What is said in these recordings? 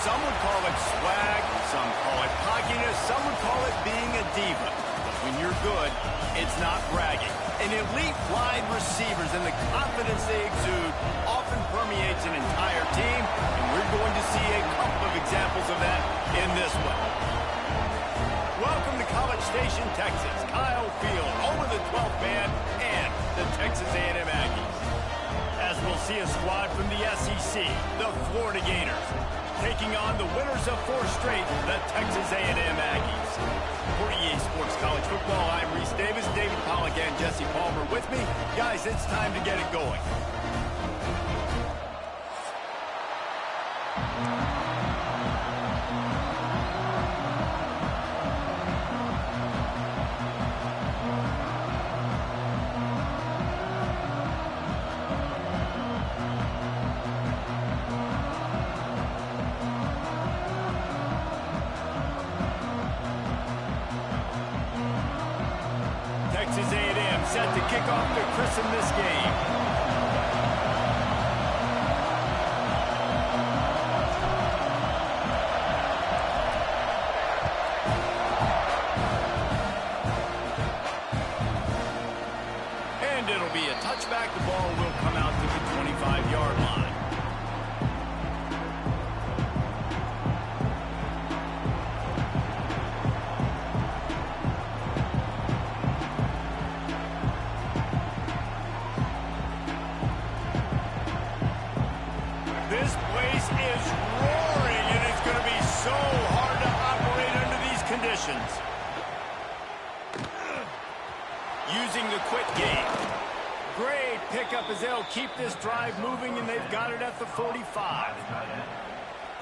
Some would call it swag, some call it cockiness, some would call it being a diva. But when you're good, it's not bragging. An elite wide receivers and the confidence they exude often permeates an entire team, and we're going to see a couple of examples of that in this one. Welcome to College Station, Texas. Kyle Field over the 12th man and the Texas A&M Aggies. As we'll see a squad from the SEC, the Florida Gators, taking on the winners of 4 straight, the Texas A&M Aggies. For EA Sports College Football, I'm Reese Davis, David Pollack, and Jesse Palmer with me. Guys, it's time to get it going. Texas A&M set to kick off to christen this game. And it'll be a touchback. The ball will come out to the 25-yard line. This place is roaring, and it's going to be so hard to operate under these conditions. Using the quick game. Great pickup as they'll keep this drive moving, and they've got it at the 45.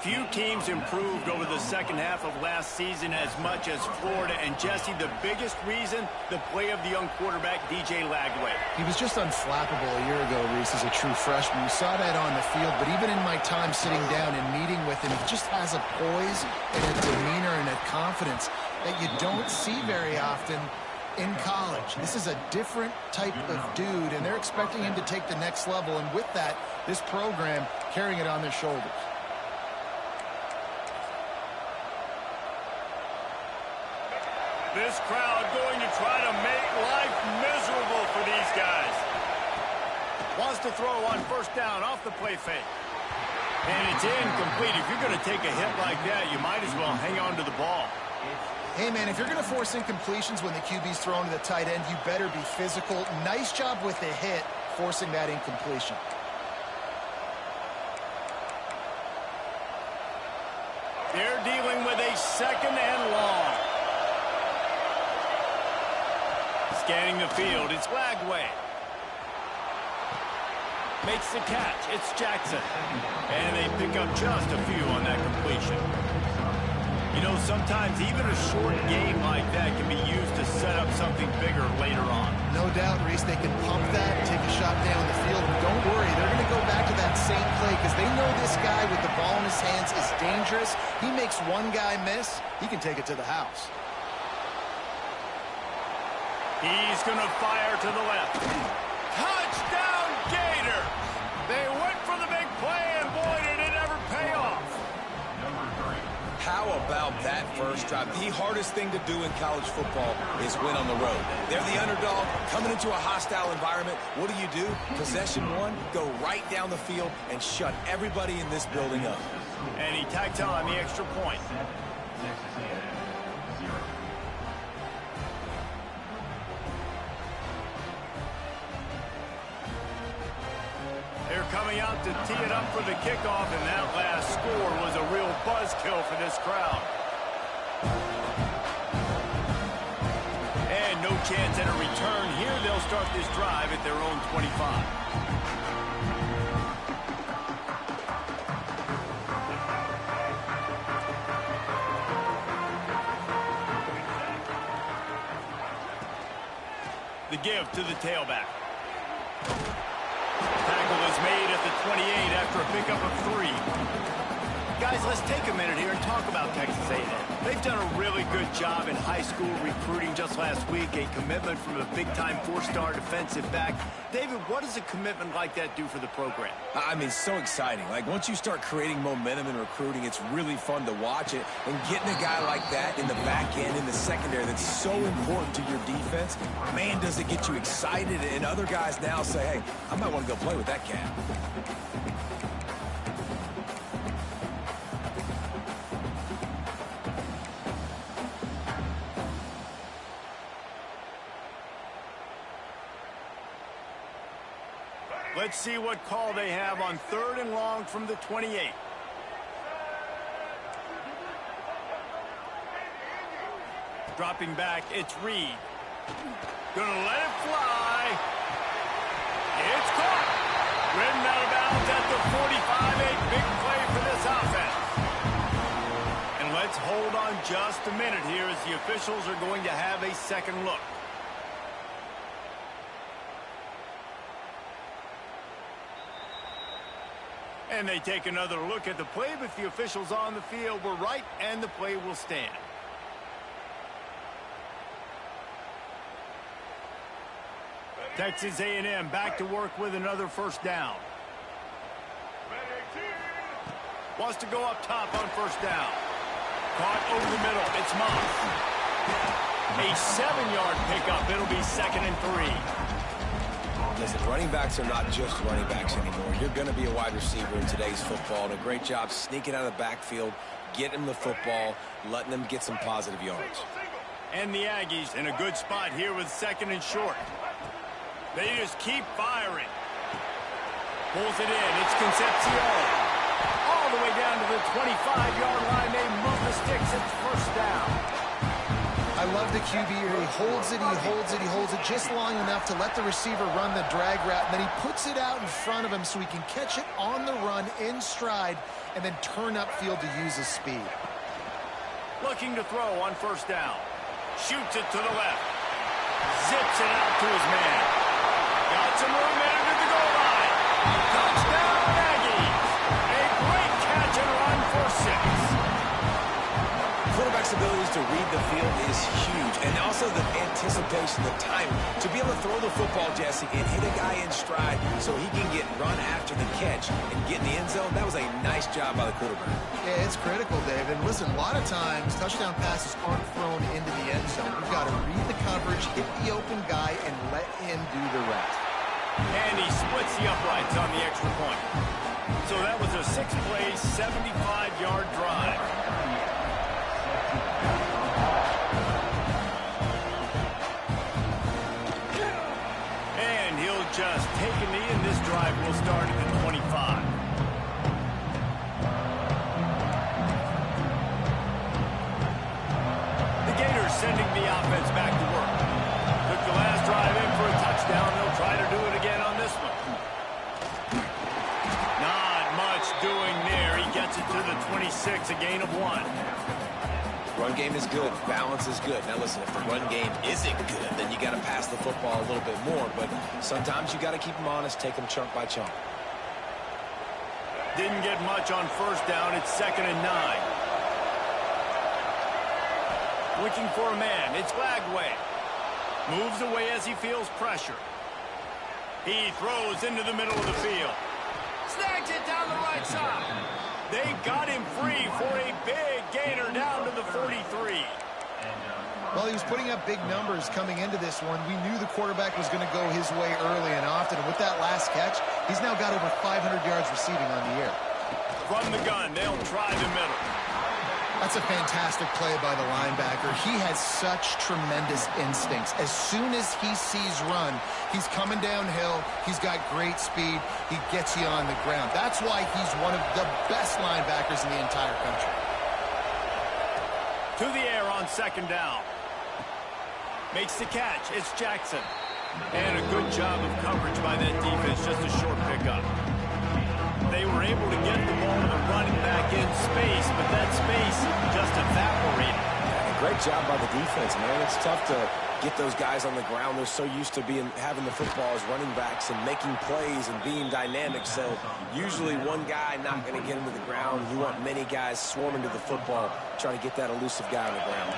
Few teams improved over the second half of last season as much as Florida. And Jesse, the biggest reason, the play of the young quarterback, DJ Lagway. He was just unflappable a year ago, Reese, as a true freshman. We saw that on the field, but even in my time sitting down and meeting with him, he just has a poise and a demeanor and a confidence that you don't see very often in college. This is a different type of dude, and they're expecting him to take the next level. And with that, this program carrying it on their shoulders. This crowd going to try to make life miserable for these guys. Wants to throw on first down off the play fake. And it's incomplete. If you're going to take a hit like that, you might as well hang on to the ball. Hey, man, if you're going to force incompletions when the QB's thrown to the tight end, you better be physical. Nice job with the hit, forcing that incompletion. They're dealing with a second and long. Scanning the field, it's Lagway. Makes the catch, it's Jackson. And they pick up just a few on that completion. You know, sometimes even a short game like that can be used to set up something bigger later on. No doubt, Reese, they can pump that and take a shot down the field. But don't worry, they're going to go back to that same play because they know this guy with the ball in his hands is dangerous. He makes one guy miss, he can take it to the house. He's going to fire to the left. Touchdown, Gators! They went for the big play, and boy, did it ever pay off. How about that first drive? The hardest thing to do in college football is win on the road. They're the underdog, coming into a hostile environment. What do? Possession one, go right down the field and shut everybody in this building up. And he tacked on the extra point. They're coming out to tee it up for the kickoff, and that last score was a real buzzkill for this crowd. And no chance at a return here. They'll start this drive at their own 25. The give to the tailback. Tackle is made at the 28 after a pickup of 3. Guys, let's take a minute here and talk about Texas A&M. They've done a really good job in high school recruiting. Just last week, a commitment from a big-time four-star defensive back. David, what does a commitment like that do for the program? I mean, so exciting. Like, once you start creating momentum in recruiting, it's really fun to watch it. And getting a guy like that in the back end, in the secondary, that's so important to your defense, man, does it get you excited. And other guys now say, hey, I might want to go play with that cat. Let's see what call they have on 3rd and long from the 28. Dropping back, it's Reed. Gonna let it fly. It's caught. Ridden out of bounds at the 45. A big play for this offense. And let's hold on just a minute here as the officials are going to have a second look. And they take another look at the play, but the officials on the field were right, and the play will stand. Texas A&M back to work with another first down. Wants to go up top on first down. Caught over the middle. It's Moss. A 7-yard pickup. It'll be 2nd and 3. Listen, running backs are not just running backs anymore. You're going to be a wide receiver in today's football. And a great job sneaking out of the backfield, getting them the football, letting them get some positive yards. And the Aggies in a good spot here with 2nd and short. They just keep firing. Pulls it in. It's Concepcion. All the way down to the 25-yard line. They move the sticks. It's first down. I love the QB here. He holds it, he holds it, he holds it just long enough to let the receiver run the drag route, and then he puts it out in front of him so he can catch it on the run in stride and then turn upfield to use his speed. Looking to throw on first down. Shoots it to the left. Zips it out to his man. Got some room in it at the goal line. Touchdown, Aggies. A great catch and run for 6. Quarterback's abilities to read the field is huge, and also the anticipation, the timing. To be able to throw the football, Jesse, and hit a guy in stride so he can get run after the catch and get in the end zone, that was a nice job by the quarterback. Yeah, it's critical, David. And listen, a lot of times, touchdown passes aren't thrown into the end zone. You've got to read the coverage, hit the open guy, and let him do the rest. And he splits the uprights on the extra point. So that was a 6-play, 75-yard drive. And he'll just take a knee, and this drive will start at the 25. The Gators sending the offense back to work. Took the last drive in for a touchdown. They'll try to do it again on this one. Not much doing there. He gets it to the 26, a gain of 1. Run game is good. Balance is good. Now, listen, if the run game isn't good, then you got to pass the football a little bit more. But sometimes you got to keep them honest, take them chunk by chunk. Didn't get much on first down. It's 2nd and 9. Looking for a man. It's Lagway. Moves away as he feels pressure. He throws into the middle of the field. Snags it down the right side. They got him free for a big gainer down to the 43. Well, he was putting up big numbers coming into this one. We knew the quarterback was going to go his way early and often. And with that last catch, he's now got over 500 yards receiving on the year. From the gun, they'll try the middle. That's a fantastic play by the linebacker. He has such tremendous instincts. As soon as he sees run, he's coming downhill. He's got great speed. He gets you on the ground. That's why he's one of the best linebackers in the entire country. To the air on 2nd down. Makes the catch. It's Jackson. And a good job of coverage by that defense. Just a short pickup. They were able to get the ball to the running back in space, but that space just evaporated. A great job by the defense, man. It's tough to get those guys on the ground. They're so used to having the football as running backs and making plays and being dynamic. So usually one guy not going to get him to the ground. You want many guys swarming to the football, trying to get that elusive guy on the ground.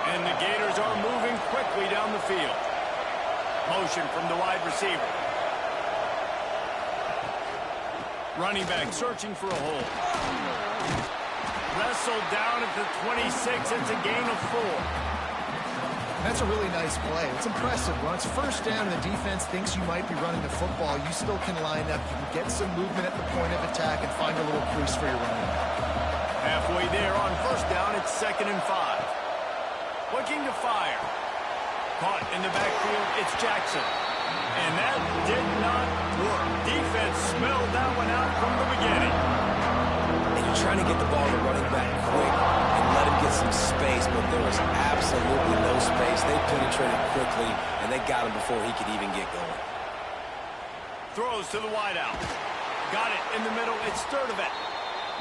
And the Gators are moving quickly down the field. Motion from the wide receiver. Running back searching for a hole. Wrestled down at the 26. It's a gain of 4. That's a really nice play. It's impressive. When it's first down and the defense thinks you might be running the football, you still can line up. You can get some movement at the point of attack and find a little crease for your running back. Halfway there on first down, it's 2nd and 5. Looking to fire. Caught in the backfield, it's Jackson. And that did not work. Defense smelled that one out from the beginning. And you're trying to get the ball to running back quick and let him get some space, but there was absolutely no space. They penetrated quickly, and they got him before he could even get going. Throws to the wideout. Got it in the middle. It's Sturdivant.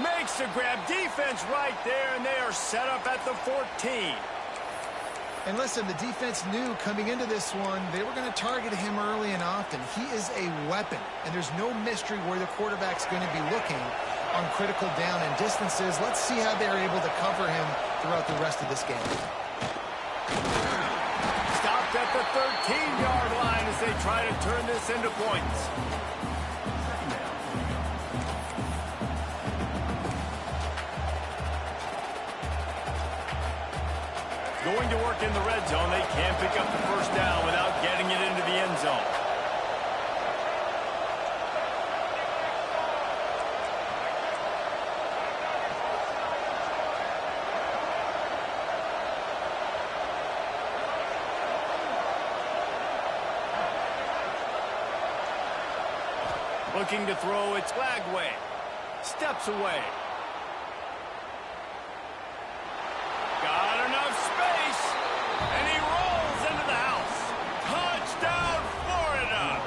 Makes the grab. Defense right there, and they are set up at the 14. And listen, the defense knew coming into this one, they were going to target him early and often. He is a weapon, and there's no mystery where the quarterback's going to be looking on critical down and distances. Let's see how they're able to cover him throughout the rest of this game. Stopped at the 13-yard line as they try to turn this into points. Going to work in the red zone. They can't pick up the first down without getting it into the end zone. Looking to throw, it's Lagway. Steps away. Got enough space, and he rolls into the house. Touchdown, Florida!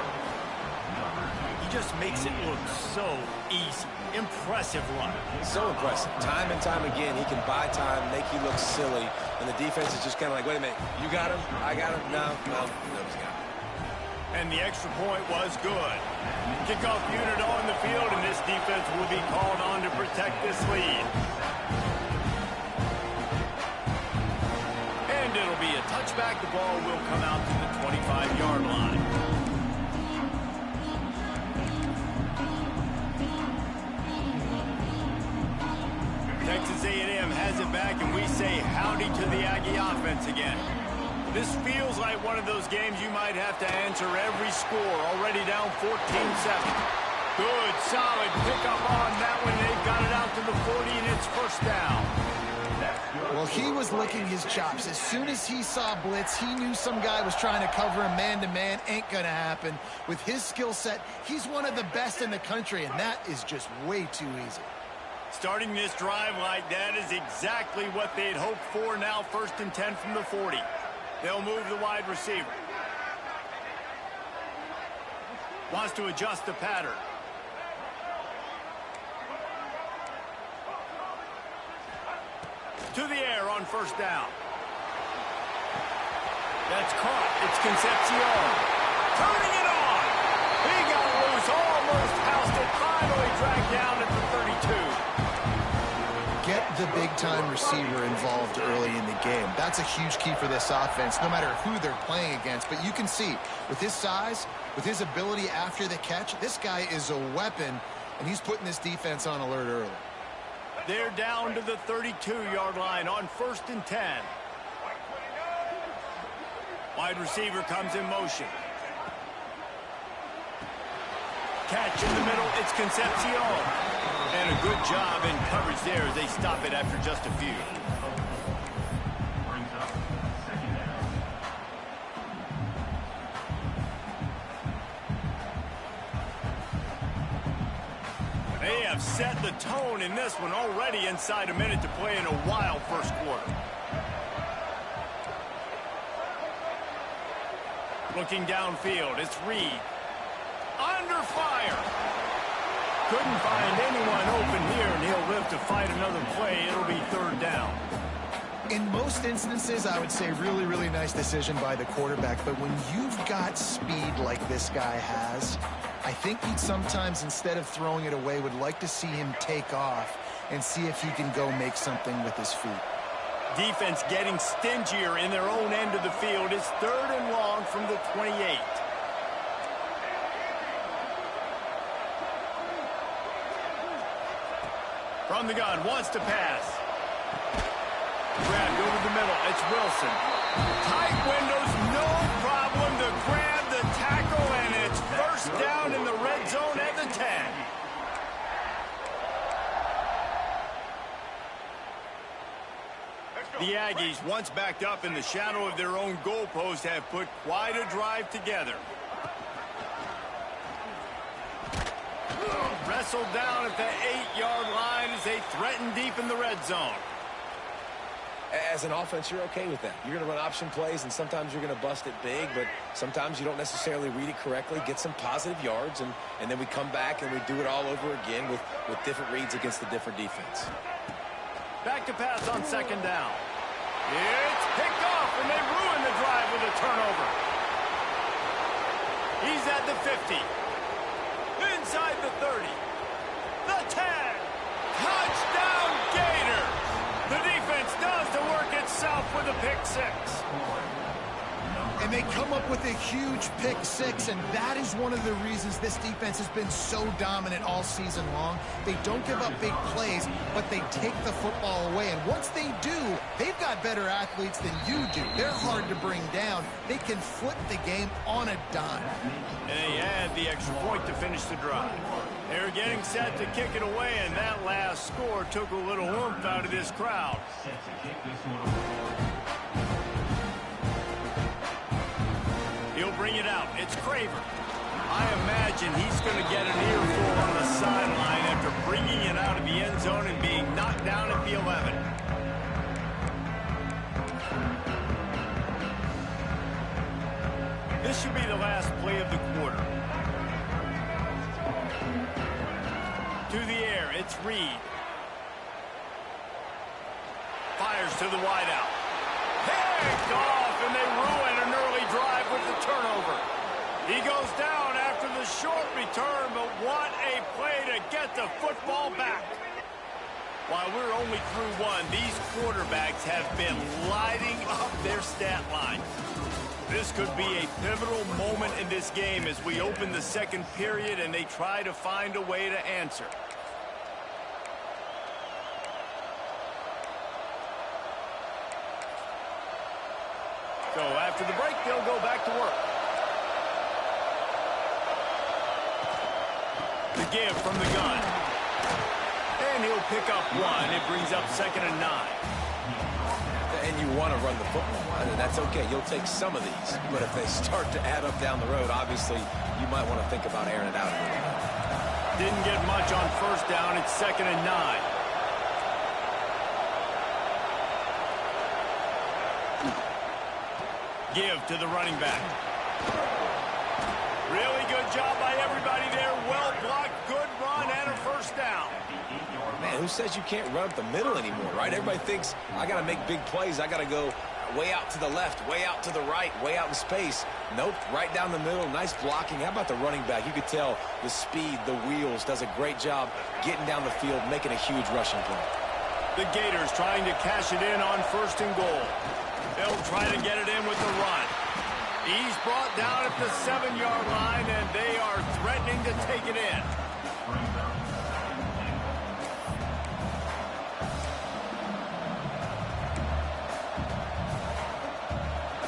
He just makes it look so easy. Impressive run. So impressive. Time and time again, he can buy time, make you look silly, and the defense is just kind of like, wait a minute, you got him? I got him? No, he's got him. And the extra point was good. Kickoff unit on the field, and this defense will be called on to protect this lead. And it'll be a touchback. The ball will come out to the 25-yard line. Texas A&M has it back, and we say howdy to the Aggie offense again. This feels like one of those games you might have to answer every score. Already down 14-7. Good, solid pickup on that one. They've got it out to the 40, and it's first down. Well, he was licking his chops. As soon as he saw blitz, he knew some guy was trying to cover him man-to-man. Ain't going to happen. With his skill set, he's one of the best in the country, and that is just way too easy. Starting this drive like that is exactly what they'd hoped for. Now 1st and 10 from the 40. They'll move the wide receiver. Wants to adjust the pattern. To the air on first down. That's caught. It's Concepcion. Turning it on. He got loose. Almost housed it. Finally dragged down at the 32. Get the big-time receiver involved early in the game. That's a huge key for this offense, no matter who they're playing against. But you can see, with his size, with his ability after the catch, this guy is a weapon, and he's putting this defense on alert early. They're down to the 32-yard line on 1st and 10. Wide receiver comes in motion. Catch in the middle, it's Concepcion. And a good job in coverage there as they stop it after just a few. They have set the tone in this one already inside a minute to play in a wild first quarter. Looking downfield, it's Reed. Under fire. Couldn't find anyone open here, and he'll live to fight another play. It'll be 3rd down. In most instances, I would say really, really nice decision by the quarterback. But when you've got speed like this guy has, I think he'd sometimes, instead of throwing it away, would like to see him take off and see if he can go make something with his feet. Defense getting stingier in their own end of the field. It's 3rd and long from the 28. From the gun, wants to pass. Grabbed over the middle. It's Wilson. Tight windows, no problem to grab the tackle, and it's first down in the red zone at the 10. The Aggies, once backed up in the shadow of their own goalpost, have put quite a drive together. Wrestled down at the 8-yard line as they threaten deep in the red zone. As an offense, you're okay with that. You're going to run option plays, and sometimes you're going to bust it big, but sometimes you don't necessarily read it correctly, get some positive yards, and then we come back and we do it all over again with different reads against the different defense. Back to pass on 2nd down. It's picked off, and they ruin the drive with a turnover. He's at the 50. Inside the 30. The 10. Touchdown, Gator. The defense does the work itself with a pick 6. And they come up with a huge pick 6, and that is one of the reasons this defense has been so dominant all season long. They don't give up big plays, but they take the football away. And once they do, they've got better athletes than you do. They're hard to bring down. They can flip the game on a dime. And they add the extra point to finish the drive. They're getting set to kick it away, and that last score took a little oomph out of this crowd. He'll bring it out. It's Craver. I imagine he's going to get an earful on the sideline after bringing it out of the end zone and being knocked down at the 11. This should be the last play of the quarter. To the air, it's Reed. Fires to the wideout. Picked off, and they ruin an early drive with the turnover. He goes down after the short return, but what a play to get the football back. While we're only through one, these quarterbacks have been lighting up their stat line. This could be a pivotal moment in this game as we open the 2nd period and they try to find a way to answer. So after the break, they'll go back to work. The give from the gun. And he'll pick up 1. It brings up 2nd and 9. And you want to run the football. And that's okay. You'll take some of these. But if they start to add up down the road, obviously, you might want to think about airing it out a little bit. Didn't get much on 1st down. It's 2nd and 9. Give to the running back. Really good job by everybody there. Well blocked, good run, and a 1st down. Man, who says you can't run up the middle anymore, right? Everybody thinks, I got to make big plays. I got to go way out to the left, way out to the right, way out in space. Nope, right down the middle. Nice blocking. How about the running back? You could tell the speed, the wheels, does a great job getting down the field, making a huge rushing play. The Gators trying to cash it in on 1st and goal. They'll try to get it in with the run. He's brought down at the 7-yard line, and they are threatening to take it in.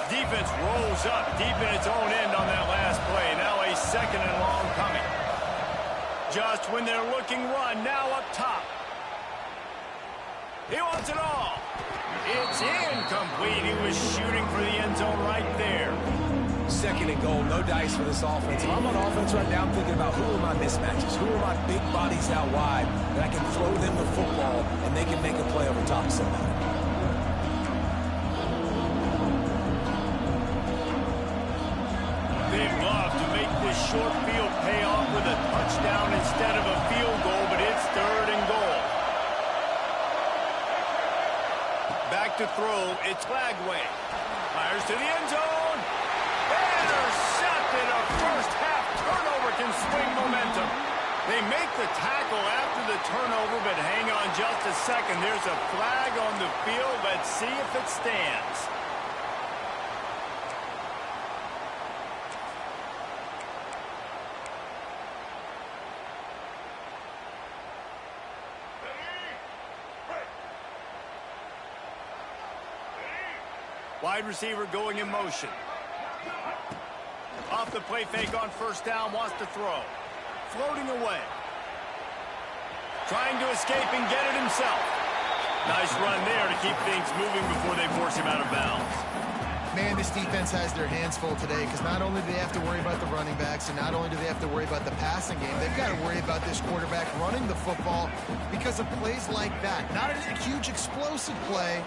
Defense rolls up deep in its own end on that last play. Now a 2nd and long coming. Just when they're looking run, now up top. He wants it all. It's incomplete. He was shooting for the end zone right there. 2nd and goal, no dice for this offense. If I'm on offense right now, I'm thinking about who are my mismatches, who are my big bodies out wide that I can throw them the football and they can make a play over top of somebody. They'd love to make this short field pay off with a touchdown instead of a field goal, but it's 3rd and goal. Back to throw. It's flag way. Fires to the end zone. Intercepted. A first-half turnover can swing momentum. They make the tackle after the turnover, but hang on just a second. There's a flag on the field. Let's see if it stands. Wide receiver going in motion. Off the play fake on first down, wants to throw. Floating away. Trying to escape and get it himself. Nice run there to keep things moving before they force him out of bounds. Man, this defense has their hands full today because not only do they have to worry about the running backs and not only do they have to worry about the passing game, they've got to worry about this quarterback running the football because of plays like that. Not a huge explosive play,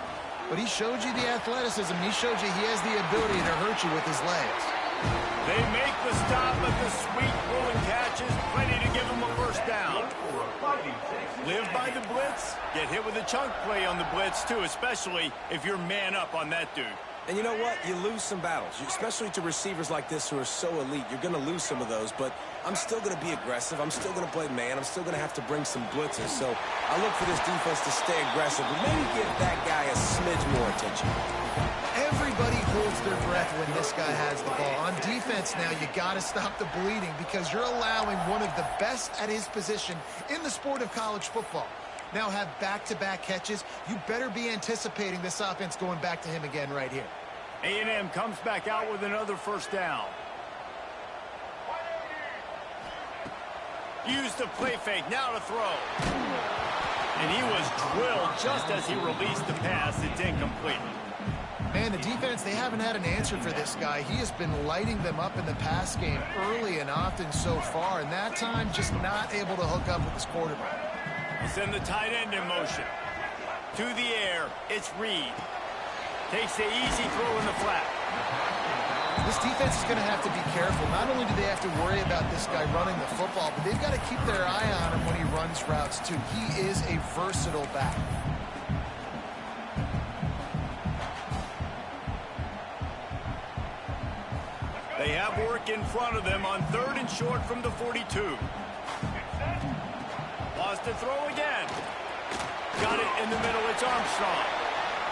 but he showed you the athleticism. He showed you he has the ability to hurt you with his legs. They make the stop, but the sweet rolling catch is plenty to give him a first down. Live by the blitz, get hit with a chunk play on the blitz too, especially if you're man up on that dude. And you know what? You lose some battles, especially to receivers like this who are so elite. You're going to lose some of those, but I'm still going to be aggressive. I'm still going to play man. I'm still going to have to bring some blitzes. So I look for this defense to stay aggressive, but maybe give that guy a smidge more attention. Everybody holds their breath when this guy has the ball. On defense now, you got to stop the bleeding because you're allowing one of the best at his position in the sport of college football. Now have back-to-back catches. You better be anticipating this offense going back to him again right here. A&M comes back out with another first down. Used the play fake, now to throw. And he was drilled just as he released the pass. It's incomplete. Man, the defense, they haven't had an answer for this guy. He has been lighting them up in the pass game early and often so far, and that time just not able to hook up with his quarterback. He'll send the tight end in motion. To the air, it's Reed. Takes the easy throw in the flat. This defense is going to have to be careful. Not only do they have to worry about this guy running the football, but they've got to keep their eye on him when he runs routes too. He is a versatile back. They have work in front of them on 3rd and short from the 42. Wants to throw again. Got it in the middle. It's Armstrong.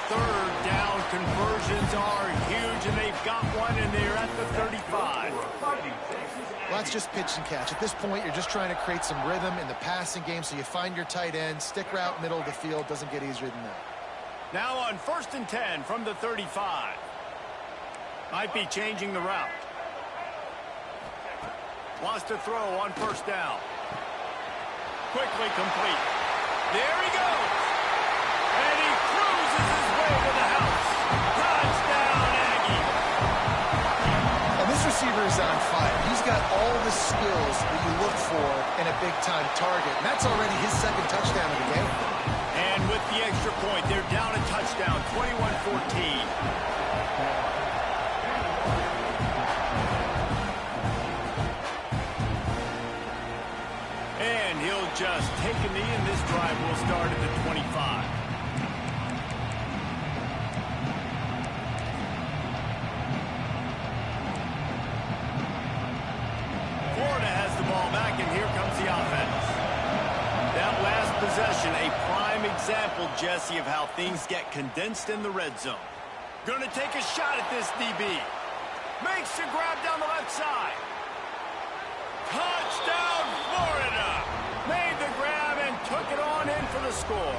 3rd down conversions are huge, and they've got one, and they're at the 35. Well, that's just pitch and catch. At this point, you're just trying to create some rhythm in the passing game, so you find your tight end, stick route, middle of the field. Doesn't get easier than that. Now on 1st and 10 from the 35. Might be changing the route. Wants to throw on first down. Quickly complete. There he goes. And he cruises his way to the house. Touchdown, Aggie. And this receiver is on fire. He's got all the skills that you look for in a big-time target. And that's already his 2nd touchdown of the game. And with the extra point, they're down a touchdown, 21-14. And he'll just take a knee, and this drive will start at the 25. Florida has the ball back, and here comes the offense. That last possession, a prime example, Jesse, of how things get condensed in the red zone. Gonna take a shot at this DB. Makes the grab down the left side. Touchdown, Florida! Made the grab and took it on in for the score.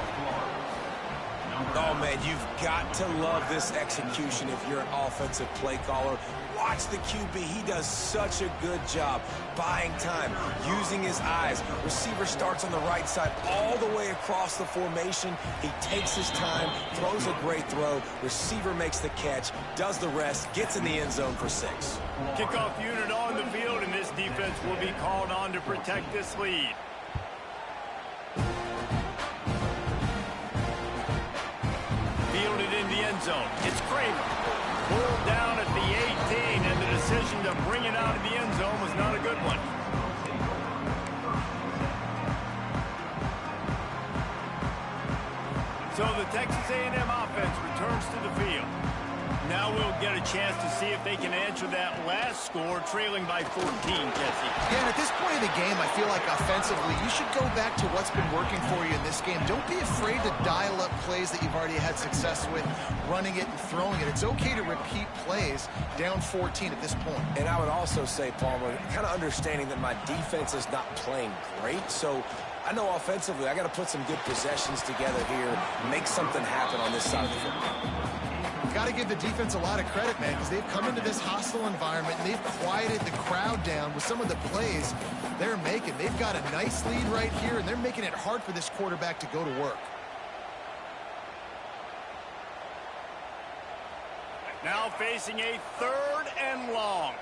Oh, man, you've got to love this execution if you're an offensive play caller. Watch the QB. He does such a good job buying time, using his eyes. Receiver starts on the right side all the way across the formation. He takes his time, throws a great throw. Receiver makes the catch, does the rest, gets in the end zone for 6. Kickoff unit on the field, and this defense will be called on to protect this lead. Fielded in the end zone. It's Kramer. Pulled down at the 18, and the decision to bring it out of the end zone was not a good one. So the Texas A&M offense returns to the field. Now we'll get a chance to see if they can answer that last score, trailing by 14, Jesse. Yeah, and at this point of the game, I feel like offensively, you should go back to what's been working for you in this game. Don't be afraid to dial up plays that you've already had success with, running it and throwing it. It's okay to repeat plays down 14 at this point. And I would also say, Palmer, kind of understanding that my defense is not playing great, so I know offensively I got to put some good possessions together here, make something happen on this side of the football. Got to give the defense a lot of credit, man, because they've come into this hostile environment and they've quieted the crowd down with some of the plays they're making. They've got a nice lead right here, and they're making it hard for this quarterback to go to work. Now facing a 3rd and long.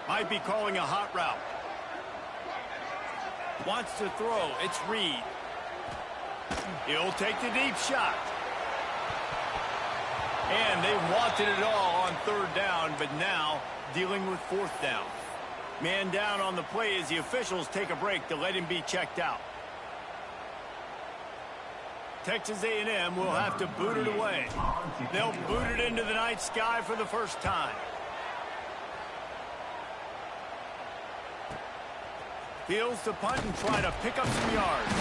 Might be calling a hot route. Wants to throw. It's Reed. He'll take the deep shot. And they wanted it all on 3rd down, but now dealing with 4th down. Man down on the play as the officials take a break to let him be checked out. Texas A&M will have to boot it away. They'll boot it into the night sky for the first time. Fields to punt and try to pick up some yards.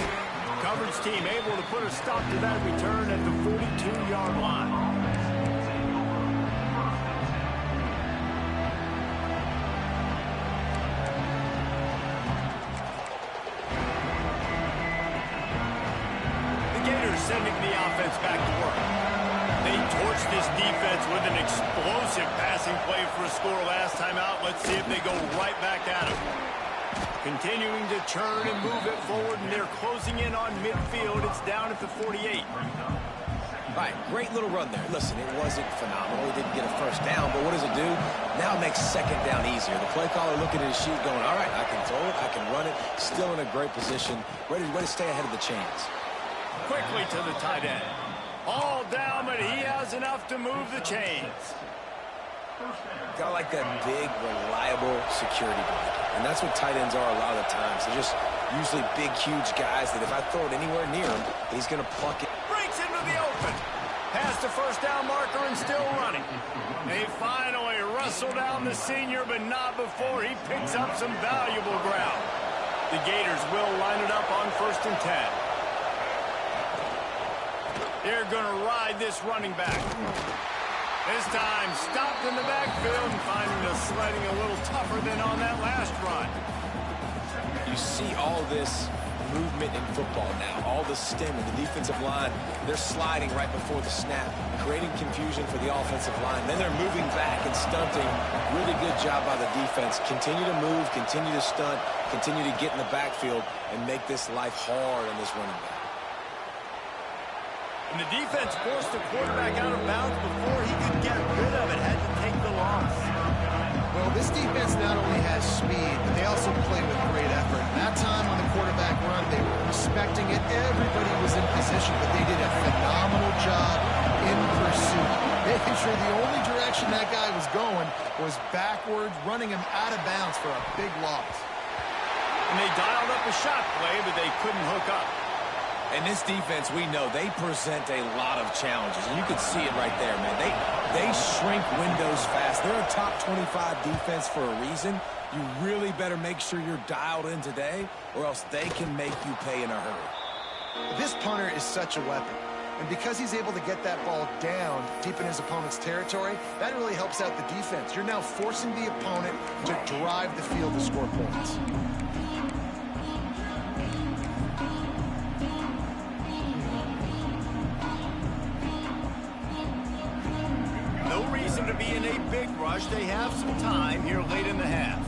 Coverage team able to put a stop to that return at the 42-yard line. The Gators sending the offense back to work. They torched this defense with an explosive passing play for a score last time out. Let's see if they go right back at it. Continuing to churn and move it forward, and they're closing in on midfield. It's down at the 48. All right, great little run there. Listen, it wasn't phenomenal. He didn't get a first down, but what does it do? Now it makes 2nd down easier. The play caller looking at his sheet going, all right, I can throw it, I can run it. Still in a great position, ready to stay ahead of the chains. Quickly to the tight end. All down, but he has enough to move the chains. Got like that big, reliable security blanket. And that's what tight ends are a lot of the times. They're just usually big, huge guys that if I throw it anywhere near him, he's going to pluck it. Breaks into the open. Past the 1st down marker and still running. They finally wrestle down the senior, but not before he picks up some valuable ground. The Gators will line it up on 1st and 10. They're going to ride this running back. This time stopped in the backfield and finding the sledding a little tougher than on that last run. You see all this movement in football now. All the stem and the defensive line, they're sliding right before the snap, creating confusion for the offensive line. Then they're moving back and stunting. Really good job by the defense. Continue to move, continue to stunt, continue to get in the backfield and make this life hard on this running back. And the defense forced the quarterback out of bounds before he could get rid of it, had to take the loss. Well, this defense not only has speed, but they also play with great effort. That time on the quarterback run, they were respecting it. Everybody was in position, but they did a phenomenal job in pursuit, making sure the only direction that guy was going was backwards, running him out of bounds for a big loss. And they dialed up a shot play, but they couldn't hook up. And this defense, we know, they present a lot of challenges. And you can see it right there, man. They shrink windows fast. They're a top 25 defense for a reason. You really better make sure you're dialed in today, or else they can make you pay in a hurry. This punter is such a weapon. And because he's able to get that ball down deep in his opponent's territory, that really helps out the defense. You're now forcing the opponent to drive the field to score points. No reason to be in a big rush. They have some time here late in the half.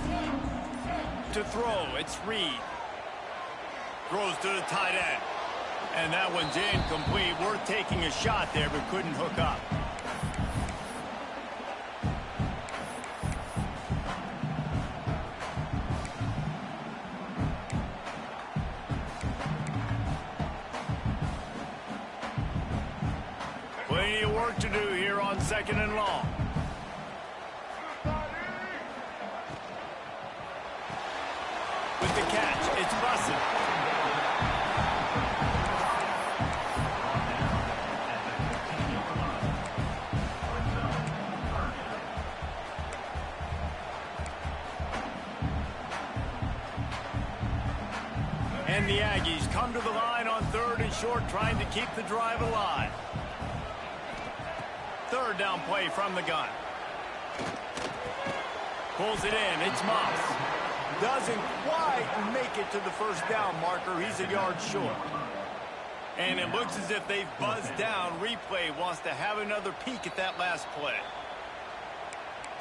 To throw, it's Reed. Throws to the tight end. And that one's incomplete. Worth taking a shot there, but couldn't hook up. Plenty of work to do here on 2nd and long. With the starts bussing. And the Aggies come to the line on 3rd and short, trying to keep the drive alive. 3rd down play from the gun. Pulls it in. It's Moss. Doesn't quite make it to the 1st down marker. He's a yard short. And it looks as if they've buzzed down. Replay wants to have another peek at that last play.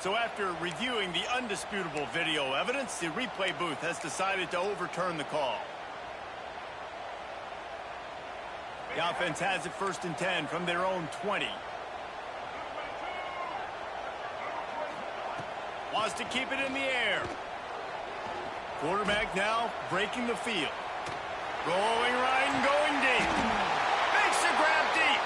So after reviewing the undisputable video evidence, the replay booth has decided to overturn the call. The offense has it 1st and 10 from their own 20. Wants to keep it in the air. Quarterback now breaking the field. Rolling right and going deep. Makes the grab deep.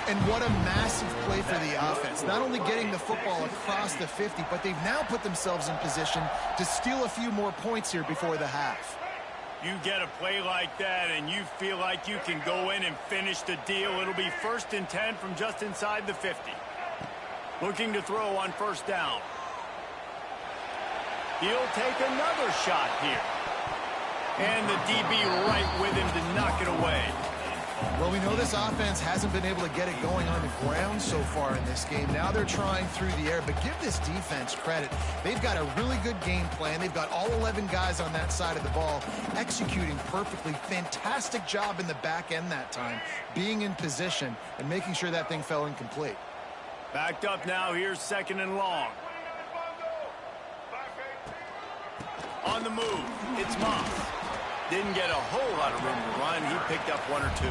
And what a massive play for the offense. Not only getting the football across the 50, but they've now put themselves in position to steal a few more points here before the half. You get a play like that and you feel like you can go in and finish the deal. It'll be 1st and 10 from just inside the 50. Looking to throw on 1st down. He'll take another shot here. And the DB right with him to knock it away. Well, we know this offense hasn't been able to get it going on the ground so far in this game. Now they're trying through the air, but give this defense credit. They've got a really good game plan. They've got all 11 guys on that side of the ball executing perfectly. Fantastic job in the back end that time, being in position and making sure that thing fell incomplete. Backed up now. Here's 2nd and long. On the move, it's Moss. Didn't get a whole lot of room to run. He picked up 1 or 2.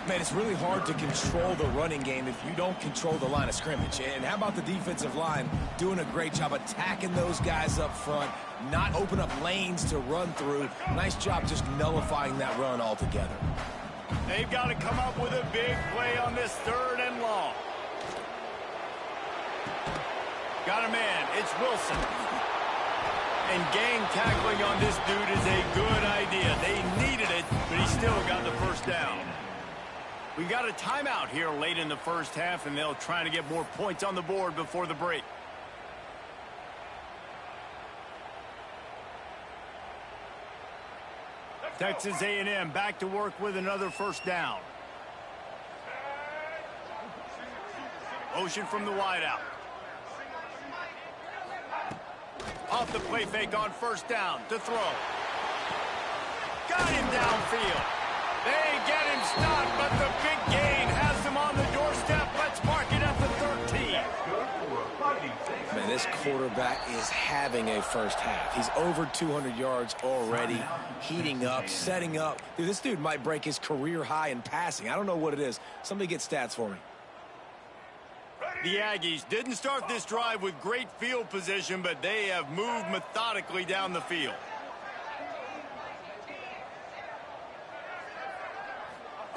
Man, it's really hard to control the running game if you don't control the line of scrimmage. And how about the defensive line doing a great job attacking those guys up front, not open up lanes to run through. Nice job just nullifying that run altogether. They've got to come up with a big play on this 3rd and long. Got a man. It's Wilson. And gang tackling on this dude is a good idea. They needed it, but he still got the 1st down. We got a timeout here late in the 1st half, and they'll try to get more points on the board before the break. Texas A&M back to work with another 1st down. Motion from the wideout. Off the play fake on 1st down to throw. Got him downfield. They get him stopped, but the big gain has them on the doorstep. Let's mark it at the 13. Man, this quarterback is having a 1st half. He's over 200 yards already, heating up, setting up. Dude, this dude might break his career high in passing. I don't know what it is. Somebody get stats for me. The Aggies didn't start this drive with great field position, but they have moved methodically down the field.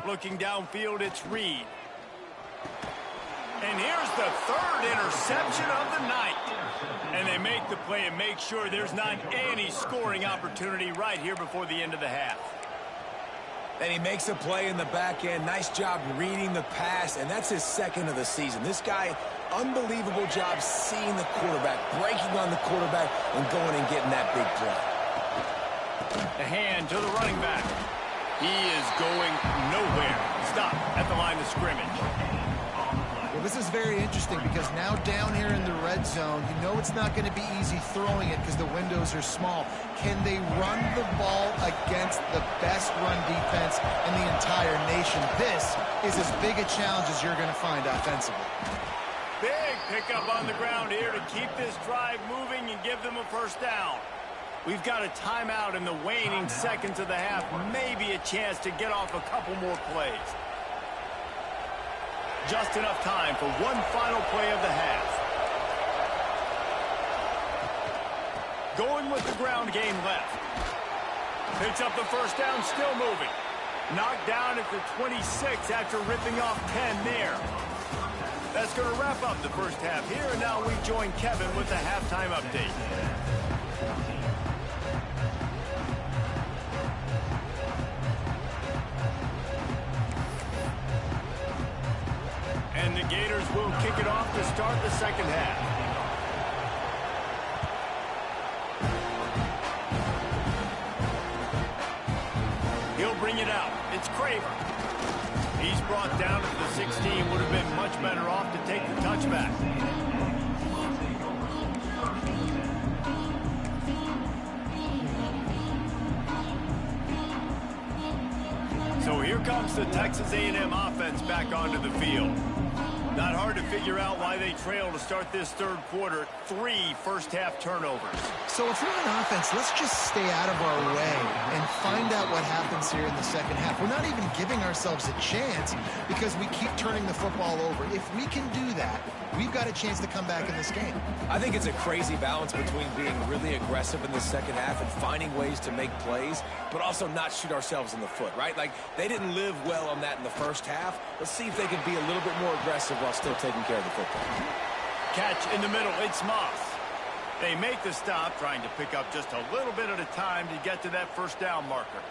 Looking downfield, it's Reed. And here's the 3rd interception of the night. And they make the play and make sure there's not any scoring opportunity right here before the end of the half. And he makes a play in the back end. Nice job reading the pass, and that's his 2nd of the season. This guy, unbelievable job seeing the quarterback, breaking on the quarterback, and going and getting that big play. A hand to the running back. He is going nowhere. Stop at the line of scrimmage. Well, this is very interesting because now down here in the red zone, you know it's not going to be easy throwing it because the windows are small. Can they run the ball against the best run defense in the entire nation? This is as big a challenge as you're going to find offensively. Big pickup on the ground here to keep this drive moving and give them a 1st down. We've got a timeout in the waning seconds of the half. Maybe a chance to get off a couple more plays. Just enough time for one final play of the half. Going with the ground game left. Picks up the 1st down, still moving. Knocked down at the 26 after ripping off 10 there. That's going to wrap up the first half here, and now we join Kevin with the halftime update. And the Gators will kick it off to start the second half. He'll bring it out. It's Craver. He's brought down at the 16. Would have been much better off to take the touchback. So here comes the Texas A&M offense back onto the field. Not hard to figure out why they trail to start this third quarter. 3 first-half turnovers. So if we're on offense, let's just stay out of our way and find out what happens here in the second half. We're not even giving ourselves a chance because we keep turning the football over. If we can do that, we've got a chance to come back in this game. I think it's a crazy balance between being really aggressive in the second half and finding ways to make plays, but also not shoot ourselves in the foot, right? Like, they didn't live well on that in the first half. Let's see if they can be a little bit more aggressive while still taking care of the football. Catch in the middle. It's Moss. They make the stop, trying to pick up just a little bit at a time to get to that first down marker.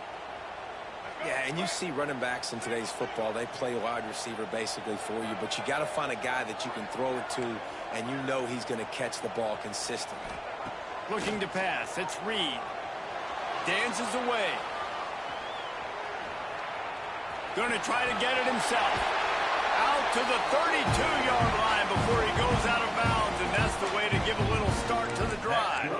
Yeah, and you see running backs in today's football, they play wide receiver basically for you, but you got to find a guy that you can throw it to, and you know he's going to catch the ball consistently. Looking to pass. It's Reed. Dances away. Going to try to get it himself. Out to the 32-yard line before he goes out of bounds, and that's the way to give a little start to the drive.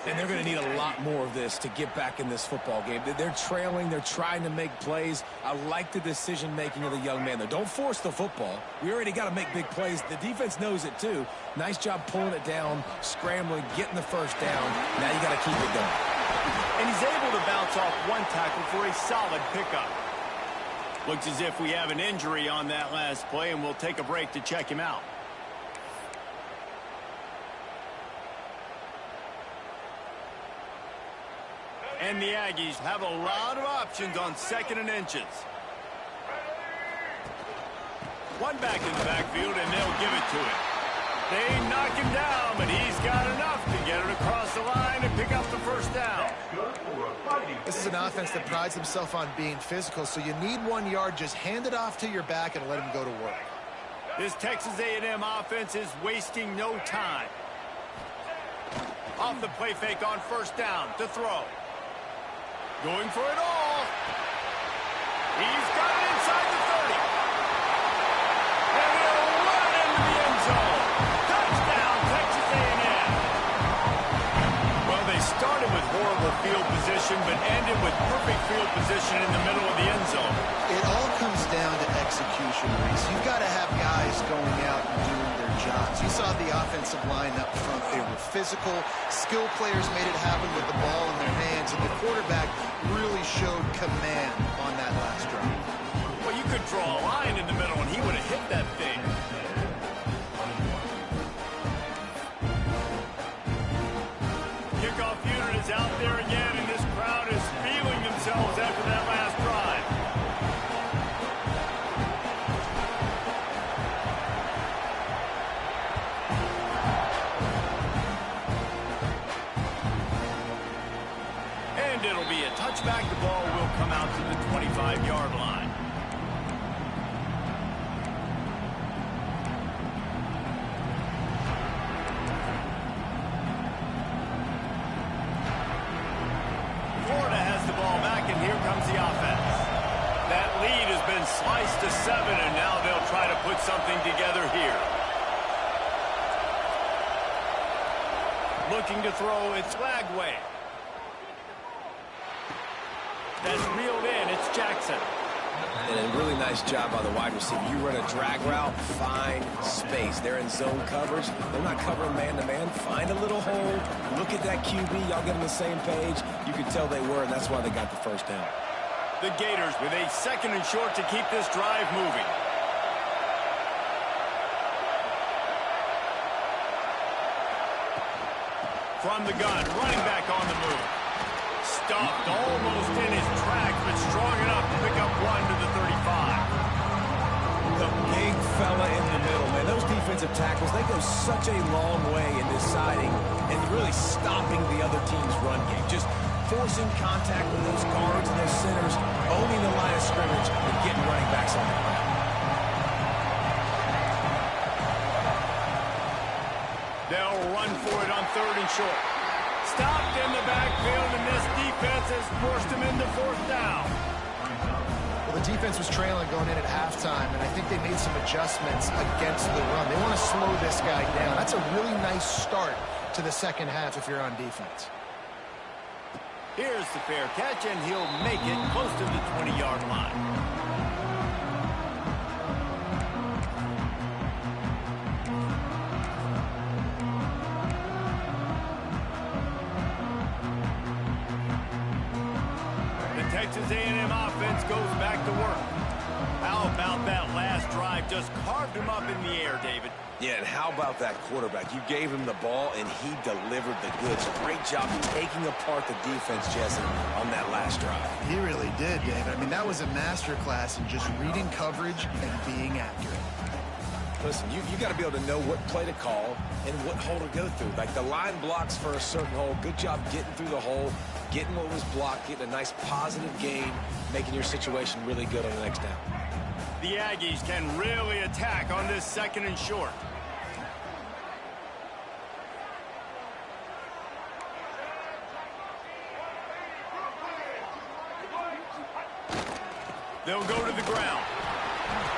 And they're going to need a lot more of this to get back in this football game. They're trailing. They're trying to make plays. I like the decision-making of the young man there. Don't force the football. We already got to make big plays. The defense knows it, too. Nice job pulling it down, scrambling, getting the first down. Now you got to keep it going. And he's able to bounce off one tackle for a solid pickup. Looks as if we have an injury on that last play, and we'll take a break to check him out. And the Aggies have a lot of options on 2nd and inches. One back in the backfield, and they'll give it to him. They knock him down, but he's got enough to get it across the line and pick up the first down. This is an offense that prides himself on being physical, so you need 1 yard. Just hand it off to your back and let him go to work. This Texas A&M offense is wasting no time. Off the play fake on first down to throw. Going for it all. He's got it inside the 30. And he'll run it into the end zone. Touchdown, Texas A&M. Well, they started with horrible field position, but ended with perfect field position in the middle of the end zone. It all comes down to execution, Reese. You've got to have guys going out and doing their jobs. You saw the offensive line up front. They were physical. Skill players made it happen with the ball in their hands, and the quarterback really showed command on that last drive. Well, you could draw a line in the middle, and he would have hit that thing. Kickoff unit is out there again, and this crowd is feeling themselves after that last drive. And it'll be a touchback. The ball will come out to the 25-yard line. Florida has the ball back, and here comes the offense. That lead has been sliced to 7, and now they'll try to put something together here. Looking to throw, it's Lagway. That's reeled in, it's Jackson. And a really nice job by the wide receiver. You run a drag route, find space. They're in zone coverage. They're not covering man-to-man. Find a little hole. Look at that QB. Y'all get on the same page. You can tell they were, and that's why they got the first down. The Gators with a 2nd and short to keep this drive moving. From the gun, running back on the move. Stopped almost in his tracks, but strong enough to pick up 1 to the 35. The big fella in the middle. tackles, they go such a long way in deciding and really stopping the other team's run game. Just forcing contact with those guards and those centers, owning the line of scrimmage, and getting running backs on the ground. They'll run for it on 3rd and short. Stopped in the backfield, and this defense has forced him into 4th down. Well, the defense was trailing going in at halftime, and I think they made some adjustments against the run. They want to slow this guy down. That's a really nice start to the second half if you're on defense. Here's the fair catch, and he'll make it close to the 20-yard line. Texas A&M offense goes back to work. How about that last drive? Just carved him up in the air, David. Yeah, and how about that quarterback? You gave him the ball, and he delivered the goods. Great job taking apart the defense, Jesse, on that last drive. He really did, David. I mean, that was a masterclass in just reading coverage and being accurate. Listen, you got to be able to know what play to call and what hole to go through. Like the line blocks for a certain hole. Good job getting through the hole, getting what was blocked, getting a nice positive gain, making your situation really good on the next down. The Aggies can really attack on this 2nd and short. They'll go to the ground.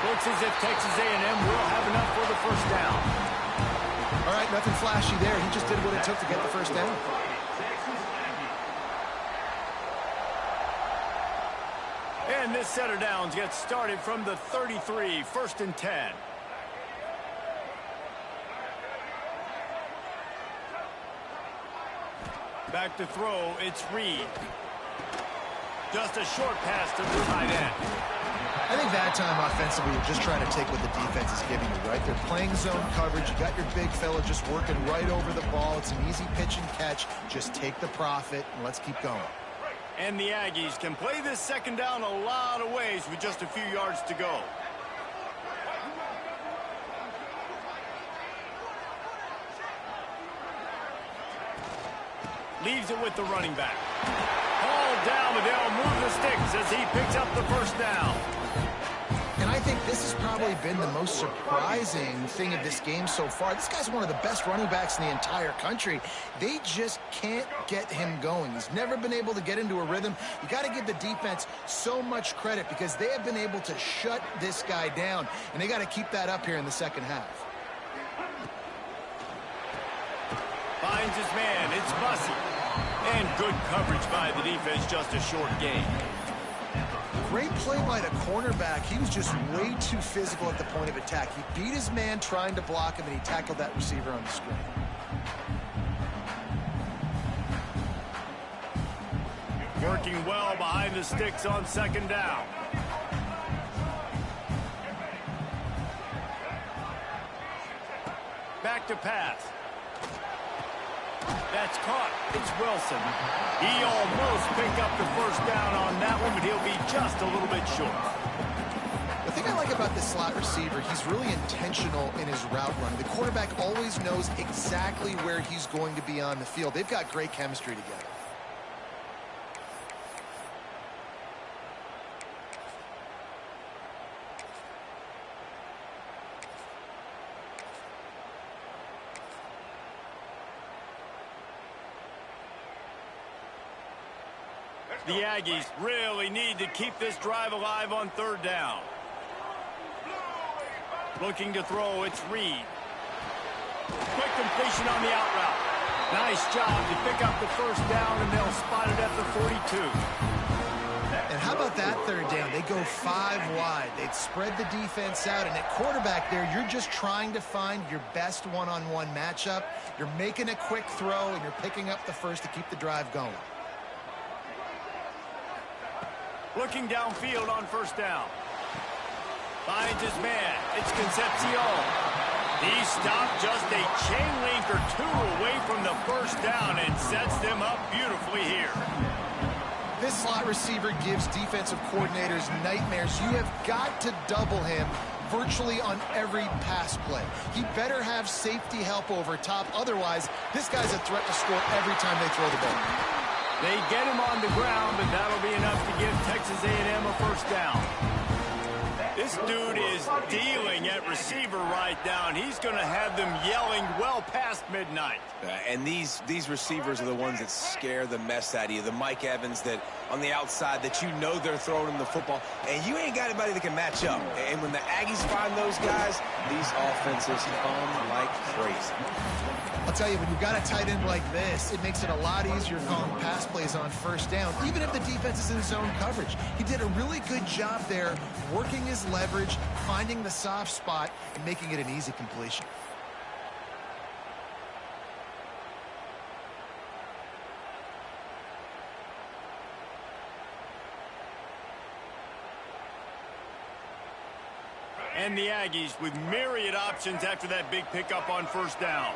Looks as if Texas A&M will have enough for the 1st down. All right, nothing flashy there. He just did what it took to get the 1st down. And this set of downs gets started from the 33, 1st and 10. Back to throw, it's Reed. Just a short pass to the tight end. I think that time offensively, you're just trying to take what the defense is giving you, right? They're playing zone coverage. You got your big fella just working right over the ball. It's an easy pitch and catch. Just take the profit, and let's keep going. And the Aggies can play this 2nd down a lot of ways with just a few yards to go. Leaves it with the running back. Hauled down, but they'll move the sticks as he picks up the 1st down. And I think this has probably been the most surprising thing of this game so far. This guy's one of the best running backs in the entire country. They just can't get him going. He's never been able to get into a rhythm. You got to give the defense so much credit because they have been able to shut this guy down, and they got to keep that up here in the 2nd half. Finds his man. It's Bussey. And good coverage by the defense, just a short gain. Great play by the cornerback. He was just way too physical at the point of attack. He beat his man trying to block him, and he tackled that receiver on the screen. Working well behind the sticks on 2nd down. Back to pass. That's caught. It's Wilson. He almost picked up the 1st down on that one, but he'll be just a little bit short. The thing I like about this slot receiver, he's really intentional in his route running. The quarterback always knows exactly where he's going to be on the field. They've got great chemistry together. The Aggies really need to keep this drive alive on 3rd down. Looking to throw, it's Reed. Quick completion on the out route. Nice job to pick up the 1st down, and they'll spot it at the 42. And how about that 3rd down? They go 5 wide. They'd spread the defense out, and at quarterback there, you're just trying to find your best one-on-one matchup. You're making a quick throw, and you're picking up the 1st to keep the drive going. Looking downfield on 1st down. Finds his man. It's Concepcion. He stopped just a chain link or 2 away from the 1st down and sets them up beautifully here. This slot receiver gives defensive coordinators nightmares. You have got to double him virtually on every pass play. He better have safety help over top. Otherwise, this guy's a threat to score every time they throw the ball. They get him on the ground, but that'll be enough to give Texas A&M a first down. This dude is dealing at receiver right now, and he's going to have them yelling well past midnight. And these receivers are the ones that scare the mess out of you. The Mike Evans that on the outside that you know they're throwing him the football, and you ain't got anybody that can match up. And when the Aggies find those guys, these offenses come like crazy. I'll tell you, when you've got a tight end like this, it makes it a lot easier calling pass plays on first down, even if the defense is in zone coverage. He did a really good job there, working his leverage, finding the soft spot, and making it an easy completion. And the Aggies with myriad options after that big pickup on first down.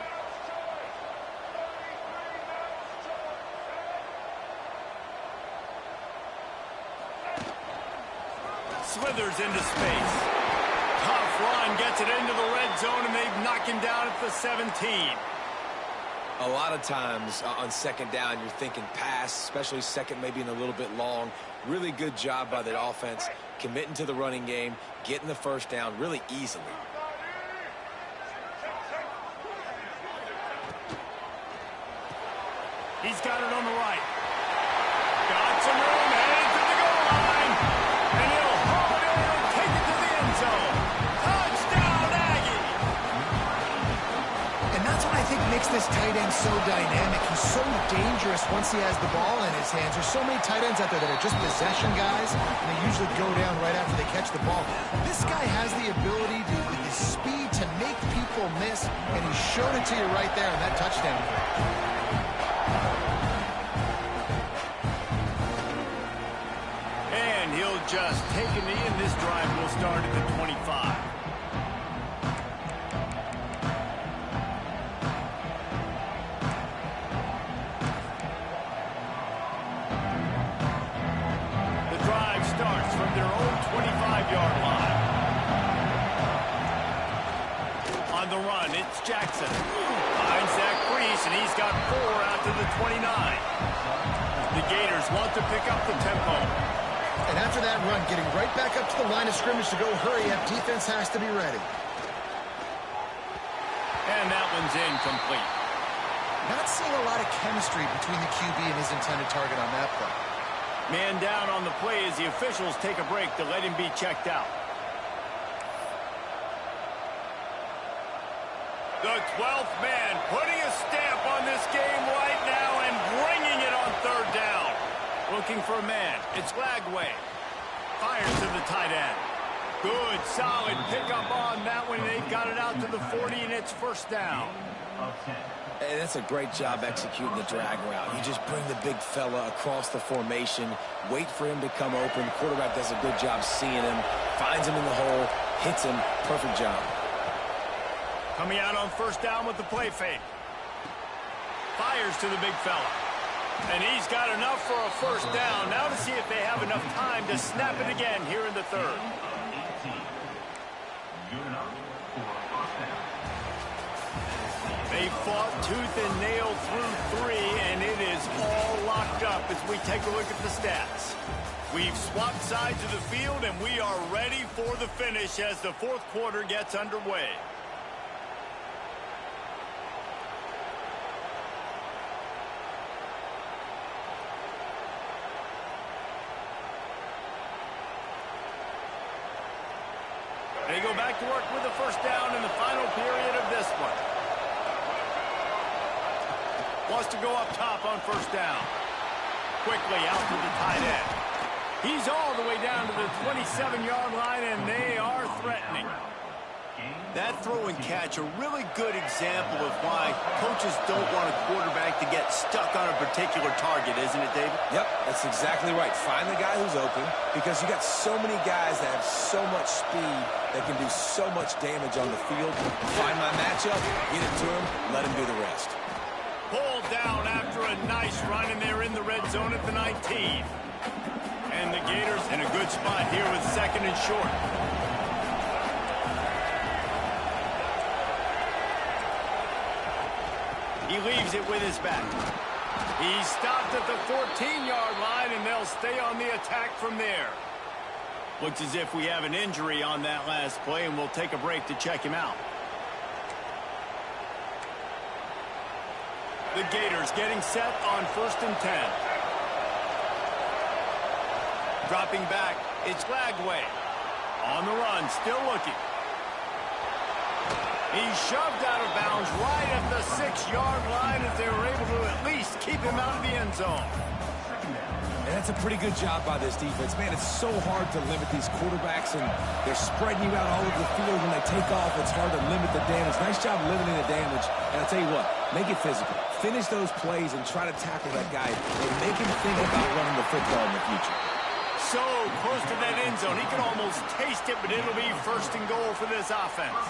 Slithers into space. Tough run, gets it into the red zone, and they've knocked him down at the 17. A lot of times on second down, you're thinking pass, especially second maybe in a little bit long. Really good job by the offense, committing to the running game, getting the first down really easily. He's got it on the right. Got some room, headed to the goal line. And he'll haul it in and take it to the end zone. Touchdown, Aggie! And that's what I think makes this tight end so dynamic. He's so dangerous once he has the ball in his hands. There's so many tight ends out there that are just possession guys, and they usually go down right after they catch the ball. This guy has the ability to, with his speed, to make people miss, and he showed it to you right there in that touchdown. And he'll just take a knee, and this drive will start at the 25. The drive starts from their own 25-yard line. On the run, it's Jackson. Finds Zach Priest, and he's got 4 out to the 29. The Gators want to pick up the tempo. And after that run, getting right back up to the line of scrimmage to go hurry up, defense has to be ready. And that one's incomplete. Not seeing a lot of chemistry between the QB and his intended target on that play. Man down on the play as the officials take a break to let him be checked out. The 12th man putting a stamp on this game right now and bringing it on third down. Looking for a man. It's Lagway. Fires to the tight end. Good, solid pickup on that one. They've got it out to the 40, and it's first down. And that's a great job executing the drag route. You just bring the big fella across the formation, wait for him to come open. The quarterback does a good job seeing him, finds him in the hole, hits him. Perfect job. Coming out on first down with the play fake. Fires to the big fella. And he's got enough for a first down. Now to see if they have enough time to snap it again here in the third. They fought tooth and nail through 3, and it is all locked up as we take a look at the stats. We've swapped sides of the field, and we are ready for the finish as the fourth quarter gets underway. They go back to work with the first down in the final period of this one. Wants to go up top on first down. Quickly out to the tight end. He's all the way down to the 27-yard line, and they are threatening. That throw and catch, a really good example of why coaches don't want a quarterback to get stuck on a particular target, isn't it, David? Yep, that's exactly right. Find the guy who's open because you got so many guys that have so much speed that can do so much damage on the field. Find my matchup, get it to him, let him do the rest. Pulled down after a nice run, and they're in the red zone at the 19. And the Gators in a good spot here with second and short. He leaves it with his back. He stopped at the 14-yard line, and they'll stay on the attack from there. Looks as if we have an injury on that last play, and we'll take a break to check him out. The Gators getting set on 1st and 10. Dropping back, it's Lagway. On the run, still looking. He's shoved out of bounds right at the 6-yard line as they were able to at least keep him out of the end zone. And that's a pretty good job by this defense. Man, it's so hard to limit these quarterbacks, and they're spreading you out all over the field. When they take off, it's hard to limit the damage. Nice job limiting the damage. And I'll tell you what, make it physical. Finish those plays and try to tackle that guy and make him think about running the football in the future. So close to that end zone. He can almost taste it, but it'll be 1st and goal for this offense.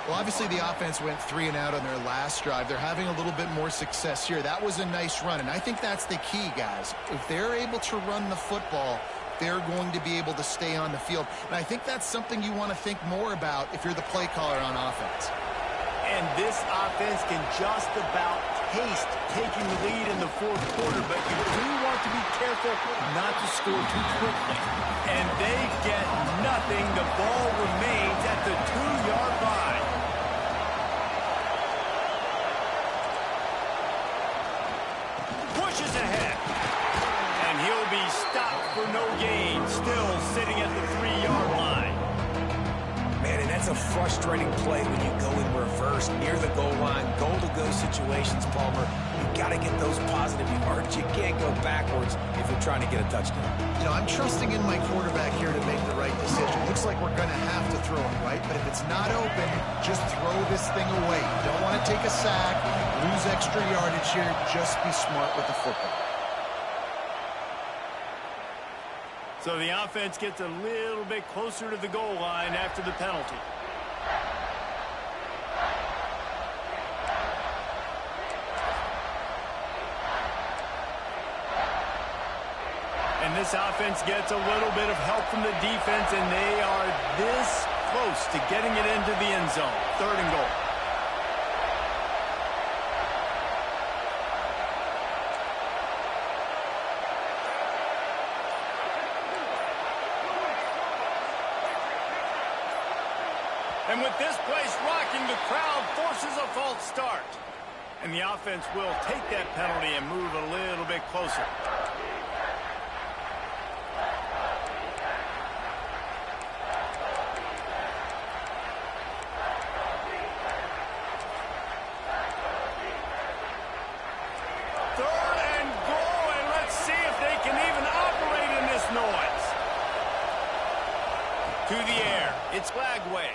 Well, obviously the offense went 3 and out on their last drive. They're having a little bit more success here. That was a nice run, and I think that's the key, guys. If they're able to run the football, they're going to be able to stay on the field. And I think that's something you want to think more about if you're the play caller on offense. And this offense can just about taste taking the lead in the 4th quarter, but you do want to be careful not to score too quickly. And they get nothing. The ball remains at the 2-yard line. Pushes ahead. And he'll be stopped for no gain, still sitting at the 3-yard line. Man, and that's a frustrating play when you go in reverse near the goal line. Goal-to-go situations, Palmer. You've got to get those positive yards. You can't go backwards if you're trying to get a touchdown. You know, I'm trusting in my quarterback here to make the right decision. Looks like we're going to have to throw it, right? But if it's not open, just throw this thing away. You don't want to take a sack, lose extra yardage here. Just be smart with the football. So the offense gets a little bit closer to the goal line after the penalty. And this offense gets a little bit of help from the defense, and they are this close to getting it into the end zone. 3rd and goal. And with this place rocking, the crowd forces a false start. And the offense will take that penalty and move a little bit closer. To the air, it's Lagway,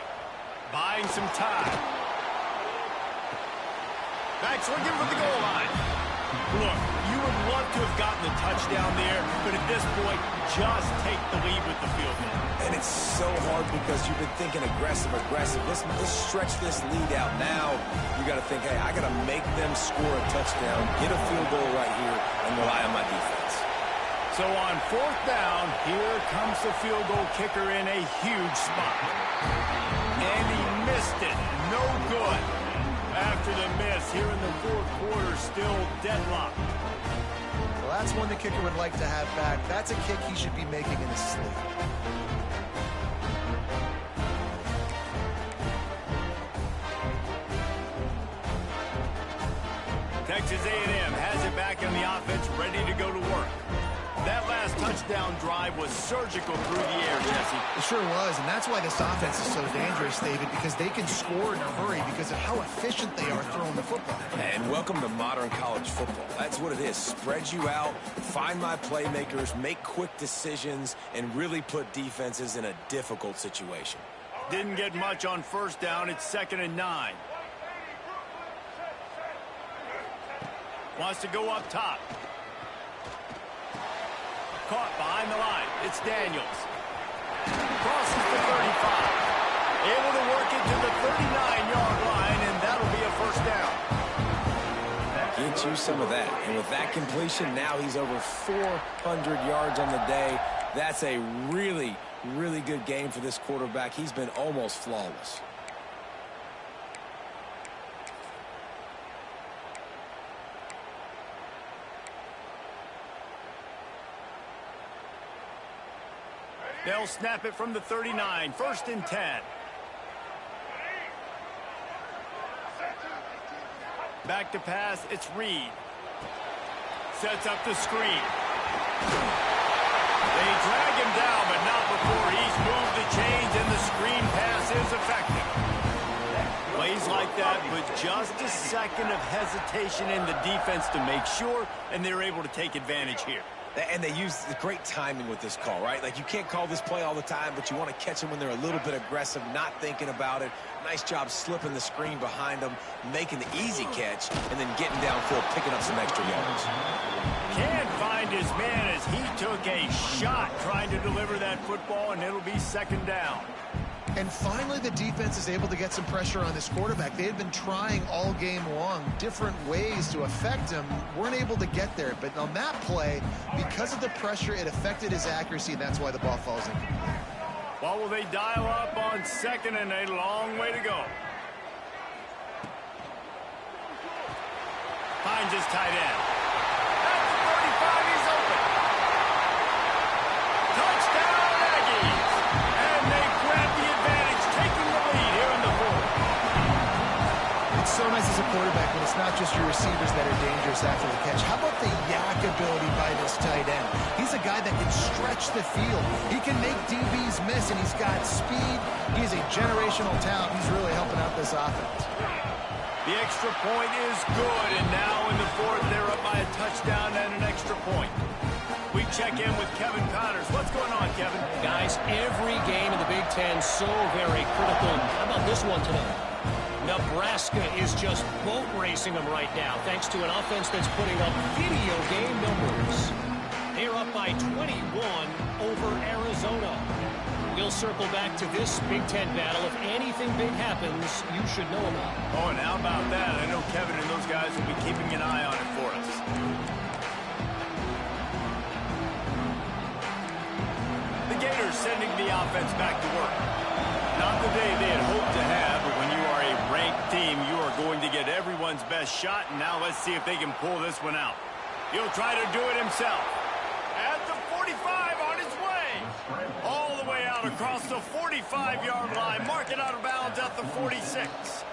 buying some time. Backs looking for the goal line. Look, you would love to have gotten the touchdown there, but at this point, just take the lead with the field goal. And it's so hard because you've been thinking aggressive. Let's stretch this lead out. Now you got to think, hey, I got to make them score a touchdown, get a field goal right here, and rely on my defense. So on 4th down, here comes the field goal kicker in a huge spot. And he missed it. No good. After the miss, here in the 4th quarter, still deadlocked. Well, that's one the kicker would like to have back. That's a kick he should be making in his sleep. Texas A&M has it back on the offense, ready to go to work. That last touchdown drive was surgical through the air, Jesse. It sure was, and that's why this offense is so dangerous, David, because they can score in a hurry because of how efficient they are throwing the football. And welcome to modern college football. That's what it is. Spread you out, find my playmakers, make quick decisions, and really put defenses in a difficult situation. Didn't get much on 1st down. It's 2nd and 9. Wants to go up top. Caught behind the line. It's Daniels. Crosses the 35. Able to work it to the 39-yard line, and that'll be a 1st down. Get you some of that. And with that completion, now he's over 400 yards on the day. That's a really, really good game for this quarterback. He's been almost flawless. They'll snap it from the 39, 1st and 10. Back to pass, it's Reed. Sets up the screen. They drag him down, but not before he's moved the chains, and the screen pass is effective. Plays like that with just a second of hesitation in the defense to make sure, and they're able to take advantage here. And they use the great timing with this call, right? Like, you can't call this play all the time, but you want to catch them when they're a little bit aggressive, not thinking about it. Nice job slipping the screen behind them, making the easy catch, and then getting downfield, picking up some extra yards. Can't find his man as he took a shot trying to deliver that football, and it'll be 2nd down. And finally, the defense is able to get some pressure on this quarterback. They had been trying all game long different ways to affect him. Weren't able to get there. But on that play, because of the pressure, it affected his accuracy, and that's why the ball falls in. Well, will they dial up on 2nd and a long way to go? Finds his tight end. At the 35, he's open. Touchdown, Aggies. And they grab the advantage, taking the lead here in the 4th. It's so nice as a quarterback when it's not just your receivers that are dangerous after the catch. How about the yak ability by this tight end? He's a guy that can stretch the field. He can make DBs miss, and he's got speed. He's a generational talent. He's really helping out this offense. The extra point is good, and now in the 4th, they're up by a touchdown and an extra point. We check in with Kevin Connors. What's going on, Kevin? Guys, every game in the Big Ten so very critical. How about this one tonight? Nebraska is just boat racing them right now, thanks to an offense that's putting up video game numbers. They're up by 21 over Arizona. We'll circle back to this Big Ten battle. If anything big happens, you should know about it. Oh, and how about that? I know Kevin and those guys will be keeping an eye on it for us. The Gators sending the offense back to work. Not the day they had hoped to have, but when you are a ranked team, you are going to get everyone's best shot, and now let's see if they can pull this one out. He'll try to do it himself. At the 45, on his way. All the way out across the 45-yard line. Mark it out of bounds at the 46.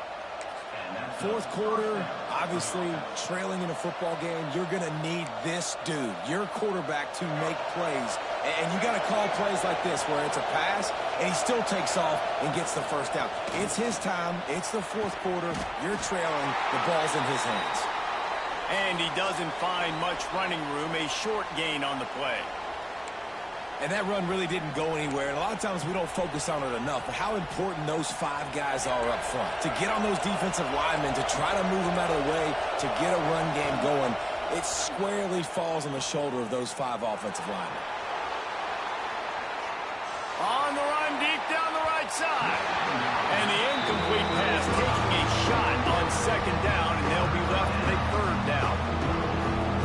4th quarter, obviously trailing in a football game, you're going to need this dude, your quarterback, to make plays. And you got to call plays like this where it's a pass and he still takes off and gets the 1st down. It's his time. It's the 4th quarter. You're trailing. The ball's in his hands. And he doesn't find much running room. A short gain on the play. And that run really didn't go anywhere. And a lot of times we don't focus on it enough. But how important those 5 guys are up front. To get on those defensive linemen, to try to move them out of the way, to get a run game going, it squarely falls on the shoulder of those 5 offensive linemen. On the run, deep down the right side. And the incomplete pass taking a shot on 2nd down, and they'll be left with a 3rd down.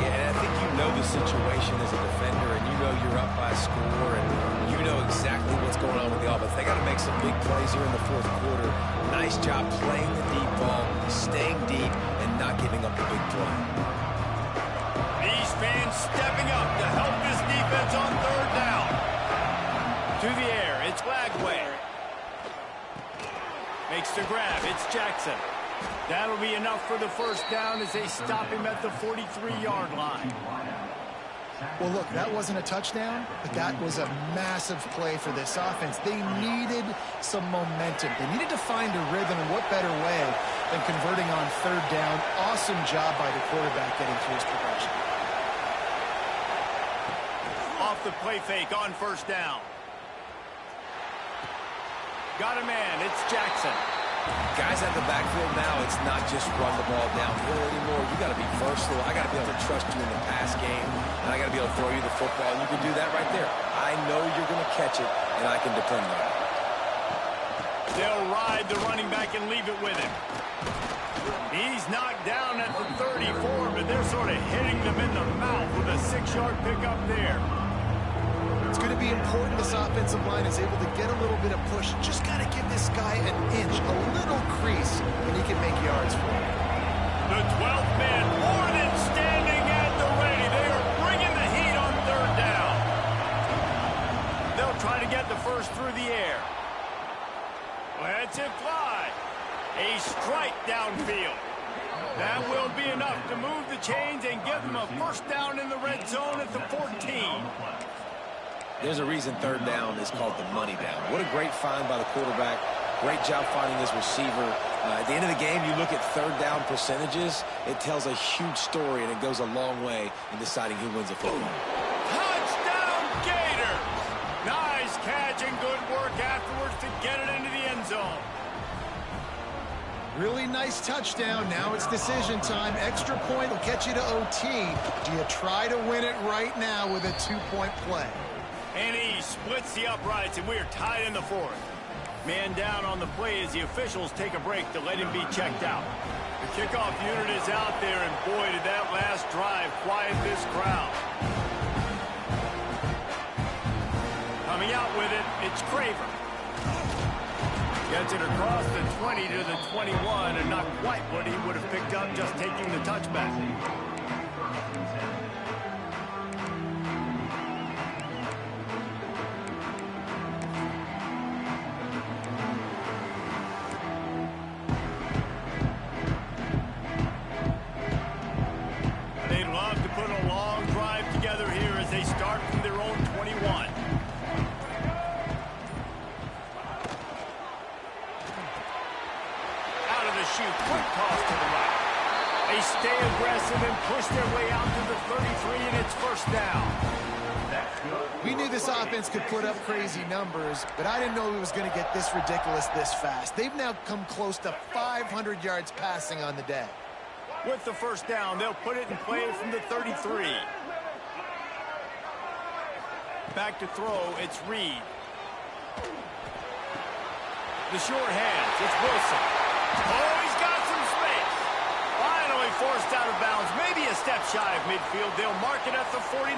Yeah, and I think you know the situation as a defender, and you know you're up by a score, and you know exactly what's going on with the offense. They got to make some big plays here in the 4th quarter. Nice job playing the deep ball, staying deep, and not giving up the big play. These fans stepping up to help this defense on 3rd down. To the air, it's Lagway. Makes the grab, it's Jackson. That'll be enough for the 1st down as they stop him at the 43-yard line. Well, look, that wasn't a touchdown, but that was a massive play for this offense. They needed some momentum. They needed to find a rhythm, and what better way than converting on 3rd down. Awesome job by the quarterback getting through his progression. Off the play fake on 1st down. Got a man, it's Jackson. Guys at the backfield now, it's not just run the ball downhill anymore. You got to be versatile. I got to be able to trust you in the pass game, and I got to be able to throw you the football, and you can do that right there. I know you're going to catch it, and I can depend on it. They'll ride the running back and leave it with him. He's knocked down at the 34, but they're sort of hitting them in the mouth with a 6-yard pickup there. It's going to be important this offensive line is able to get a little bit of push. Just got to give this guy an inch, a little crease, and he can make yards for him. The 12th man more than standing at the ready. They are bringing the heat on 3rd down. They'll try to to get the first through the air. Lets it fly. A strike downfield. That will be enough to move the chains and give them a first down in the red zone at the 14. There's a reason third down is called the money down. What a great find by the quarterback. Great job finding his receiver. At the end of the game, you look at third down percentages. It tells a huge story, and it goes a long way in deciding who wins a football. Touchdown, Gators! Nice catch and good work afterwards to get it into the end zone. Really nice touchdown. Now it's decision time. Extra point will get you to OT. Do you try to win it right now with a 2-point play? And he splits the uprights, and we are tied in the fourth. Man down on the play as the officials take a break to let him be checked out. The kickoff unit is out there, and boy, did that last drive quiet this crowd. Coming out with it, it's Craver. Gets it across the 20 to the 21, and not quite what he would have picked up just taking the touchback. They'd love to put a long drive together here as they start from their own 21. Shoot, quick toss to the right. They stay aggressive and push their way out to the 33, and it's first down. We knew this offense could put up crazy numbers, but I didn't know it was going to get this ridiculous this fast. They've now come close to 500 yards passing on the day. With the first down, they'll put it in play from the 33. Back to throw, it's Reed. The short hands, it's Wilson. Oh, he's got some space. Finally forced out of bounds. Maybe a step shy of midfield. They'll mark it at the 49.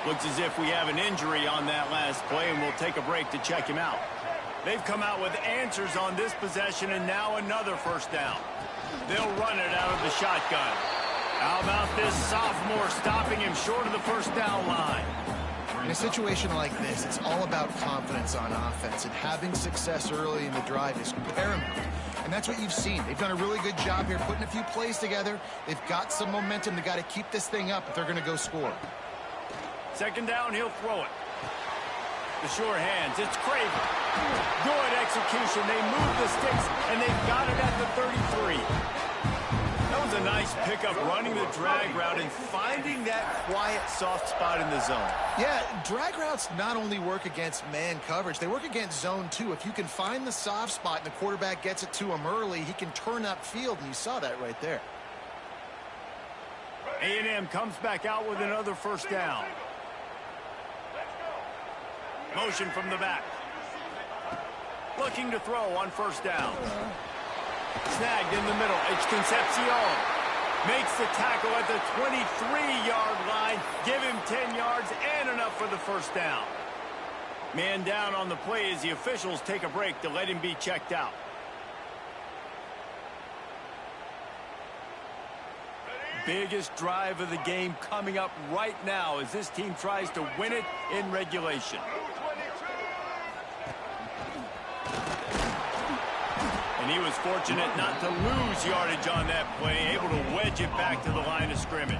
Looks as if we have an injury on that last play, and we'll take a break to check him out. They've come out with answers on this possession, and now another first down. They'll run it out of the shotgun. How about this sophomore stopping him short of the first down line? In a situation like this, it's all about confidence on offense, and having success early in the drive is paramount. And that's what you've seen. They've done a really good job here putting a few plays together. They've got some momentum. They've got to keep this thing up if they're going to go score. Second down, he'll throw it. The short hands, it's Craver. Good execution. They move the sticks, and they've got it at the 33. That was a nice pickup, running the drag route and finding that quiet, soft spot in the zone. Yeah, drag routes not only work against man coverage, they work against zone too. If you can find the soft spot and the quarterback gets it to him early, he can turn upfield, and you saw that right there. A&M comes back out with another first down. Motion from the back. Looking to throw on first down. Snagged in the middle. It's Concepcion. Makes the tackle at the 23-yard line. Give him 10 yards and enough for the first down. Man down on the play as the officials take a break to let him be checked out. Biggest drive of the game coming up right now as this team tries to win it in regulation. And he was fortunate not to lose yardage on that play, able to wedge it back to the line of scrimmage.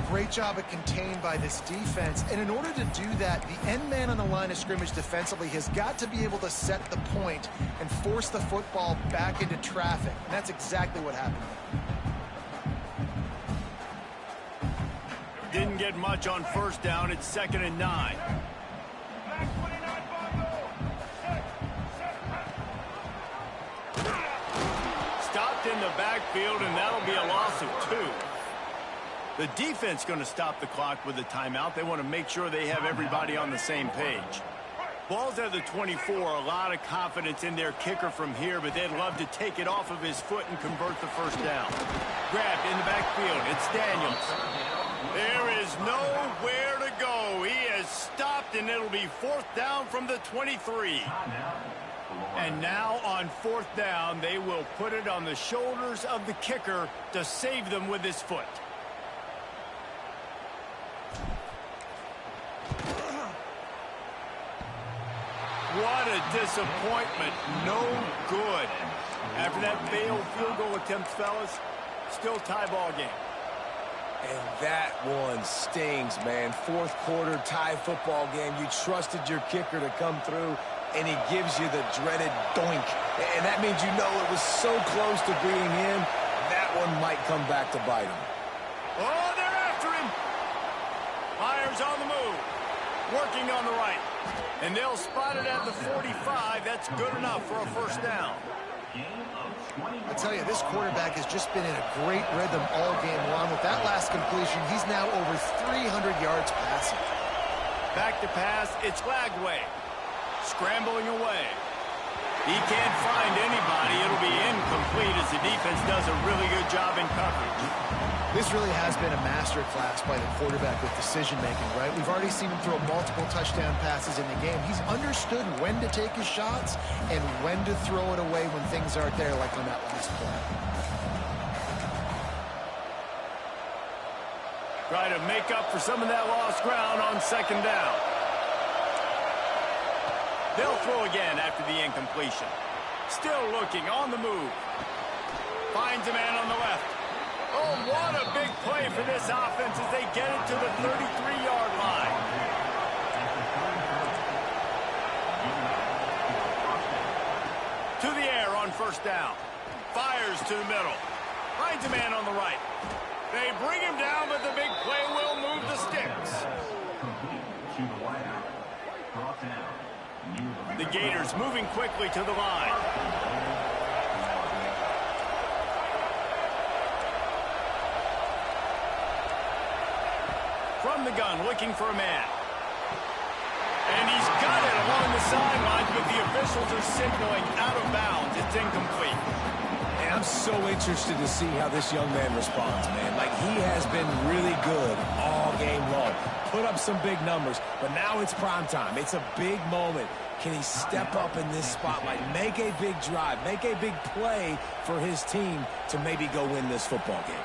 Great job at contained by this defense. And in order to do that, the end man on the line of scrimmage defensively has got to be able to set the point and force the football back into traffic. And that's exactly what happened. Didn't get much on first down. It's 2nd and 9. Stopped in the backfield, and that'll be a loss of 2. The defense going to stop the clock with a timeout. They want to make sure they have everybody on the same page. Ball's at the 24. A lot of confidence in their kicker from here, but they'd love to take it off of his foot and convert the first down. Grabbed in the backfield. It's Daniels. There is nowhere to go. He has stopped, and it'll be 4th down from the 23. And now on 4th down, they will put it on the shoulders of the kicker to save them with his foot. What a disappointment. No good. After that failed field goal attempt, fellas, still tie ball game. And that one stings, man. Fourth quarter tie football game. You trusted your kicker to come through, and he gives you the dreaded doink. And that means you know it was so close to being in, that one might come back to bite him. Oh, they're after him. Myers on the move. Working on the right. And they'll spot it at the 45. That's good enough for a first down. I tell you, this quarterback has just been in a great rhythm all game long. With that last completion, he's now over 300 yards passing. Back to pass, it's Lagway. Scrambling away. He can't find anybody. It'll be incomplete as the defense does a really good job in coverage. This really has been a master class by the quarterback with decision-making, right? We've already seen him throw multiple touchdown passes in the game. He's understood when to take his shots and when to throw it away when things aren't there, like on that last play. Try to make up for some of that lost ground on second down. They'll throw again after the incompletion. Still looking on the move. Finds a man on the left. Oh, what a big play for this offense as they get it to the 33-yard line. To the air on first down. Fires to the middle. Finds a man on the right. They bring him down, but the big play will move the sticks. The Gators moving quickly to the line. From the gun, looking for a man. And he's got it along the sidelines, but the officials are signaling out of bounds. It's incomplete. And I'm so interested to see how this young man responds, man. Like, he has been really good all game long. Put up some big numbers, but now it's prime time. It's a big moment. Can he step up in this spotlight, make a big drive, make a big play for his team to maybe go win this football game?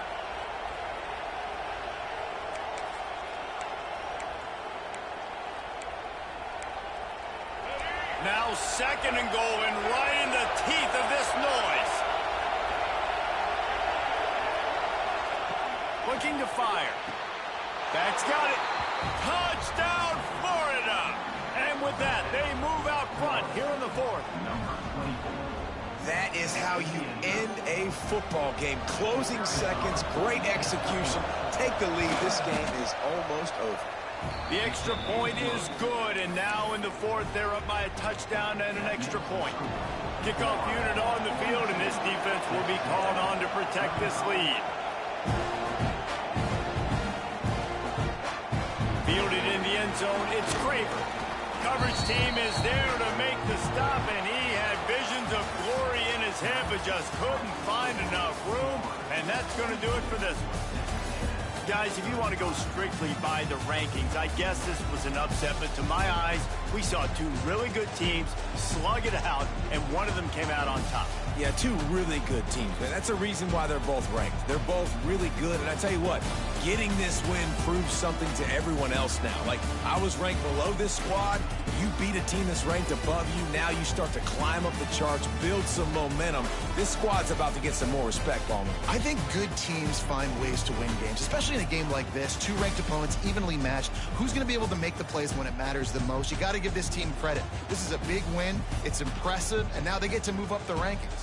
Now second and goal, and right in the teeth of this noise. Looking to fire. That's got it. Touchdown, Florida. And with that, they move out front here in the fourth. That is how you end a football game. Closing seconds, great execution. Take the lead. This game is almost over. The extra point is good, and now in the fourth, they're up by a touchdown and an extra point. Kickoff unit on the field, and this defense will be called on to protect this lead. Fielded in the end zone, it's Craver. Coverage team is there to make the stop, and he had visions of glory in his head, but just couldn't find enough room, and that's going to do it for this one. Guys, if you want to go strictly by the rankings, I guess this was an upset, but to my eyes, we saw two really good teams slug it out, and one of them came out on top. Yeah, two really good teams, man. That's a reason why they're both ranked. They're both really good, and I tell you what, getting this win proves something to everyone else now. Like, I was ranked below this squad. You beat a team that's ranked above you. Now you start to climb up the charts, build some momentum. This squad's about to get some more respect, Palmer. I think good teams find ways to win games, especially in a game like this. Two ranked opponents, evenly matched. Who's going to be able to make the plays when it matters the most? You got to give this team credit. This is a big win. It's impressive, and now they get to move up the rankings.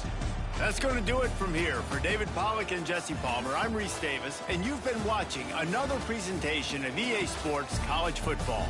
That's going to do it from here. For David Pollack and Jesse Palmer, I'm Reese Davis, and you've been watching another presentation of EA Sports College Football.